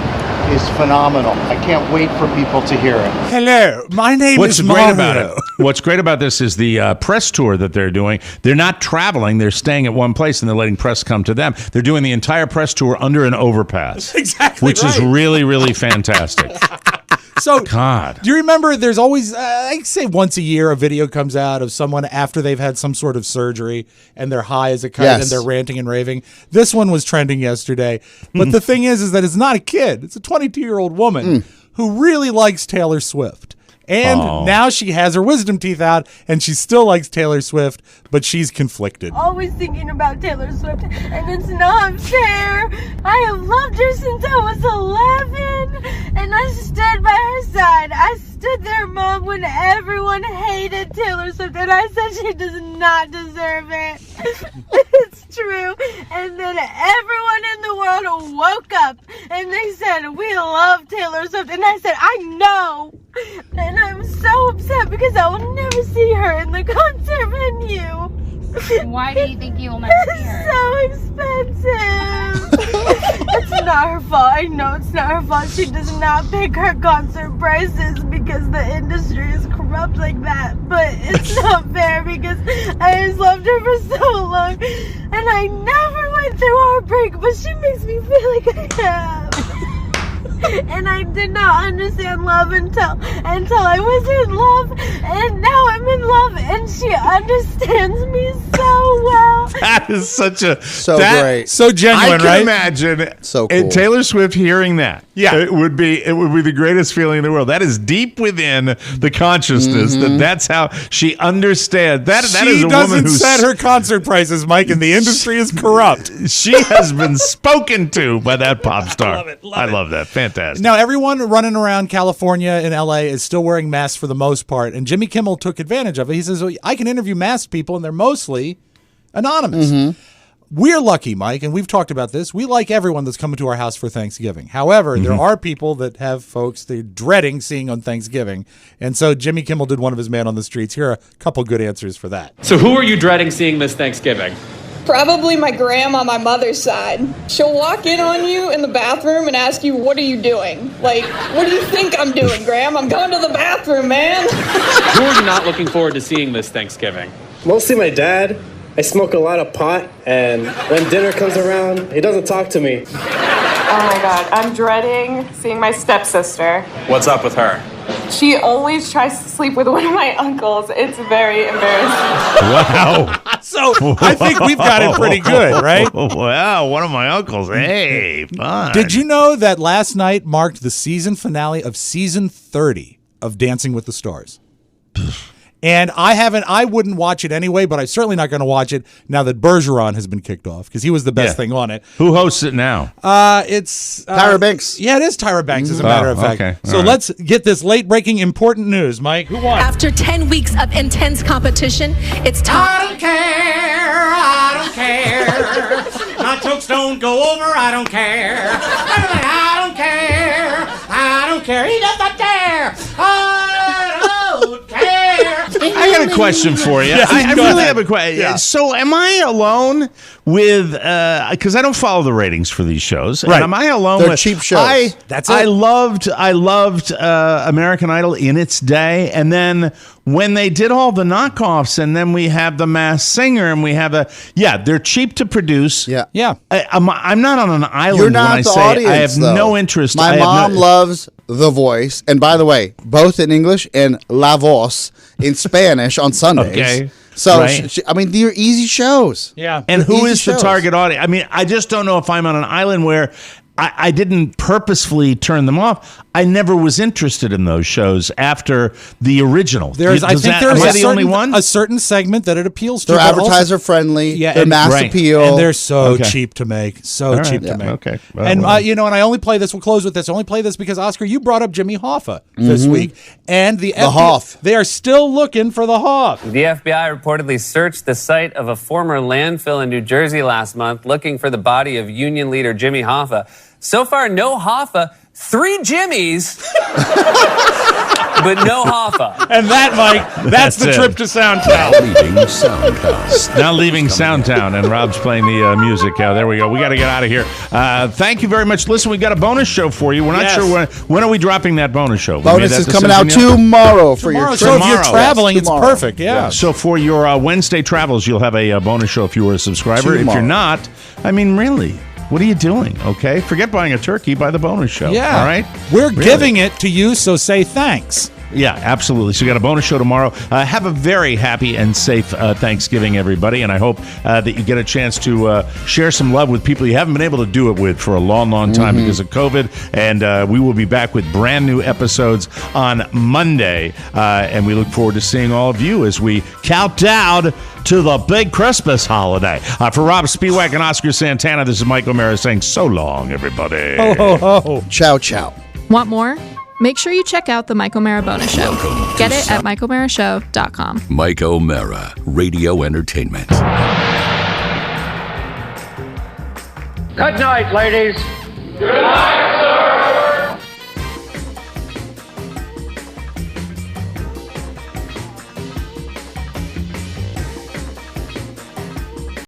[SPEAKER 14] is phenomenal. I can't wait for people to hear it.
[SPEAKER 4] Hello, my name is Mario.
[SPEAKER 3] What's great about this is the press tour that they're doing. They're not traveling. They're staying at one place and they're letting press come to them. They're doing the entire press tour under an overpass.
[SPEAKER 4] Exactly
[SPEAKER 3] which is really, really fantastic.
[SPEAKER 4] So,
[SPEAKER 3] God.
[SPEAKER 4] Do you remember there's always, I say once a year, a video comes out of someone after they've had some sort of surgery and they're high as a kite and they're ranting and raving. This one was trending yesterday. But the thing is that it's not a kid. It's a 22-year-old woman who really likes Taylor Swift. And now she has her wisdom teeth out, and she still likes Taylor Swift, but she's conflicted.
[SPEAKER 16] Always thinking about Taylor Swift, and it's not fair. I have loved her since I was 11, and I stood by her side. I stood there, Mom, when everyone hated Taylor Swift, and I said she does not deserve it. It's true. And then everyone in the world woke up, and they said, we love Taylor Swift, and I said, I know. And I'm so upset because I will never see her in the concert venue.
[SPEAKER 17] Why do you think you will never see her?
[SPEAKER 16] It's so expensive. It's not her fault. I know it's not her fault. She does not pick her concert prices because the industry is corrupt like that. But it's not fair because I just loved her for so long. And I never went through heartbreak, but she makes me feel like I have. And I did not understand love until I was in love, and now I'm in love, and she understands me so well.
[SPEAKER 3] That is such a
[SPEAKER 5] great,
[SPEAKER 4] so genuine, right?
[SPEAKER 3] I can imagine
[SPEAKER 5] so cool.
[SPEAKER 3] Taylor Swift hearing that.
[SPEAKER 4] Yeah,
[SPEAKER 3] it would be the greatest feeling in the world. That is deep within the consciousness that's how she understands. That is a woman who
[SPEAKER 4] doesn't set her concert prices, Mike, and the industry is corrupt.
[SPEAKER 3] She has been spoken to by that pop star. I love that. Fantastic.
[SPEAKER 4] Now, everyone running around California and LA is still wearing masks for the most part, and Jimmy Kimmel took advantage of it. He says, well, I can interview masked people, and they're mostly anonymous. We're lucky, Mike, and we've talked about this. We like everyone that's coming to our house for Thanksgiving. However, there are people that have folks they're dreading seeing on Thanksgiving, and so Jimmy Kimmel did one of his Man on the Streets. Here are a couple good answers for that.
[SPEAKER 18] So who are you dreading seeing this Thanksgiving?
[SPEAKER 19] Probably my grandma on my mother's side. She'll walk in on you in the bathroom and ask you, what are you doing? Like, what do you think I'm doing, Graham? I'm going to the bathroom, man.
[SPEAKER 18] Who are you not looking forward to seeing this Thanksgiving?
[SPEAKER 20] Mostly my dad. I smoke a lot of pot, and when dinner comes around, he doesn't talk to me.
[SPEAKER 21] Oh my God, I'm dreading seeing my stepsister.
[SPEAKER 18] What's up with her?
[SPEAKER 21] She always tries to sleep with one of my uncles. It's very embarrassing.
[SPEAKER 3] Wow.
[SPEAKER 4] So I think we've got it pretty good, right?
[SPEAKER 3] Wow, one of my uncles. Hey, fun.
[SPEAKER 4] Did you know that last night marked the season finale of season 30 of Dancing with the Stars? And I wouldn't watch it anyway, but I'm certainly not going to watch it now that Bergeron has been kicked off because he was the best thing on it.
[SPEAKER 3] Who hosts it now?
[SPEAKER 4] It's
[SPEAKER 5] Tyra Banks.
[SPEAKER 4] Yeah, it is Tyra Banks, as a matter of fact.
[SPEAKER 3] Okay.
[SPEAKER 4] So let's get this late-breaking important news, Mike. Who won?
[SPEAKER 22] After 10 weeks of intense competition, it's time.
[SPEAKER 10] I don't care. My jokes don't go over, I don't care. I don't care. I don't care. He does not dare. I don't care.
[SPEAKER 3] I got a question for you.
[SPEAKER 4] Yes,
[SPEAKER 3] I
[SPEAKER 4] go
[SPEAKER 3] really
[SPEAKER 4] ahead.
[SPEAKER 3] have a question.
[SPEAKER 4] Yeah.
[SPEAKER 3] So am I alone with, because I don't follow the ratings for these shows.
[SPEAKER 4] Right.
[SPEAKER 3] And am I alone
[SPEAKER 5] They're
[SPEAKER 3] with
[SPEAKER 5] cheap shows.
[SPEAKER 4] That's it.
[SPEAKER 3] I loved American Idol in its day. And then when they did all the knockoffs, and then we have the Masked Singer, and we have they're cheap to produce.
[SPEAKER 5] Yeah.
[SPEAKER 4] Yeah.
[SPEAKER 3] I'm not on an island
[SPEAKER 5] You're not
[SPEAKER 3] when I
[SPEAKER 5] the
[SPEAKER 3] say
[SPEAKER 5] audience,
[SPEAKER 3] I have
[SPEAKER 5] though.
[SPEAKER 3] no interest.
[SPEAKER 5] My mom loves The Voice, and by the way, both in English and La Voz in Spanish on Sundays.
[SPEAKER 3] Okay.
[SPEAKER 5] So,
[SPEAKER 3] Right.
[SPEAKER 5] I mean, these are easy shows.
[SPEAKER 4] Yeah.
[SPEAKER 3] And who
[SPEAKER 5] Easy
[SPEAKER 3] is the
[SPEAKER 5] shows.
[SPEAKER 3] target audience? I mean, I just don't know if I'm on an island where I didn't purposefully turn them off. I never was interested in those shows after the original.
[SPEAKER 4] I think there's
[SPEAKER 3] am I the only one?
[SPEAKER 4] a certain segment that it appeals to.
[SPEAKER 5] They're
[SPEAKER 4] but also-
[SPEAKER 5] advertiser friendly.
[SPEAKER 4] Yeah,
[SPEAKER 5] they're
[SPEAKER 4] and-
[SPEAKER 5] mass
[SPEAKER 3] right.
[SPEAKER 5] appeal.
[SPEAKER 4] And they're so
[SPEAKER 3] Okay.
[SPEAKER 4] cheap to make. So
[SPEAKER 3] All right.
[SPEAKER 4] cheap
[SPEAKER 3] Yeah.
[SPEAKER 4] to make.
[SPEAKER 3] Okay. Well,
[SPEAKER 4] And,
[SPEAKER 3] well.
[SPEAKER 4] and I only play this, we'll close with this. I only play this because, Oscar, you brought up Jimmy Hoffa this week. And the
[SPEAKER 5] Hoff.
[SPEAKER 4] They are still looking for the Hoff.
[SPEAKER 23] The FBI reportedly searched the site of a former landfill in New Jersey last month looking for the body of union leader Jimmy Hoffa. So far, no Hoffa, 3 Jimmys, but no Hoffa.
[SPEAKER 4] And that, Mike, that's the
[SPEAKER 3] it.
[SPEAKER 4] trip to Soundtown.
[SPEAKER 1] Leaving Soundtown.
[SPEAKER 3] Now leaving Soundtown, and Rob's playing the music. There we go. We got to get out of here. Thank you very much. Listen, we got a bonus show for you. We're not sure when are we dropping that bonus show. We made
[SPEAKER 5] Bonus
[SPEAKER 3] that
[SPEAKER 5] is coming out
[SPEAKER 3] decision yet?
[SPEAKER 5] tomorrow for your
[SPEAKER 4] So
[SPEAKER 5] trip.
[SPEAKER 4] if you're traveling, it's
[SPEAKER 5] Tomorrow.
[SPEAKER 4] perfect. Yeah.
[SPEAKER 3] So for your Wednesday travels, you'll have a bonus show if you were a subscriber. If
[SPEAKER 5] Tomorrow.
[SPEAKER 3] you're not, I mean, really, what are you doing? Okay, forget buying a turkey. Buy the bonus show.
[SPEAKER 4] Yeah.
[SPEAKER 3] All right.
[SPEAKER 4] We're giving it to you, so say thanks.
[SPEAKER 3] Yeah, absolutely. So we got a bonus show tomorrow. Have a very happy and safe Thanksgiving, everybody. And I hope that you get a chance to share some love with people you haven't been able to do it with for a long, long time because of COVID. And we will be back with brand new episodes on Monday. And we look forward to seeing all of you as we count down to the big Christmas holiday. For Rob Spewak and Oscar Santana, this is Mike O'Mara saying so long, everybody.
[SPEAKER 4] Ho, ho, ho.
[SPEAKER 5] Ciao, ciao.
[SPEAKER 22] Want more? Make sure you check out the Mike O'Mara bonus show. Get it at MikeO'MaraShow.com.
[SPEAKER 1] Mike O'Mara, Radio Entertainment.
[SPEAKER 6] Good night, ladies. Good night.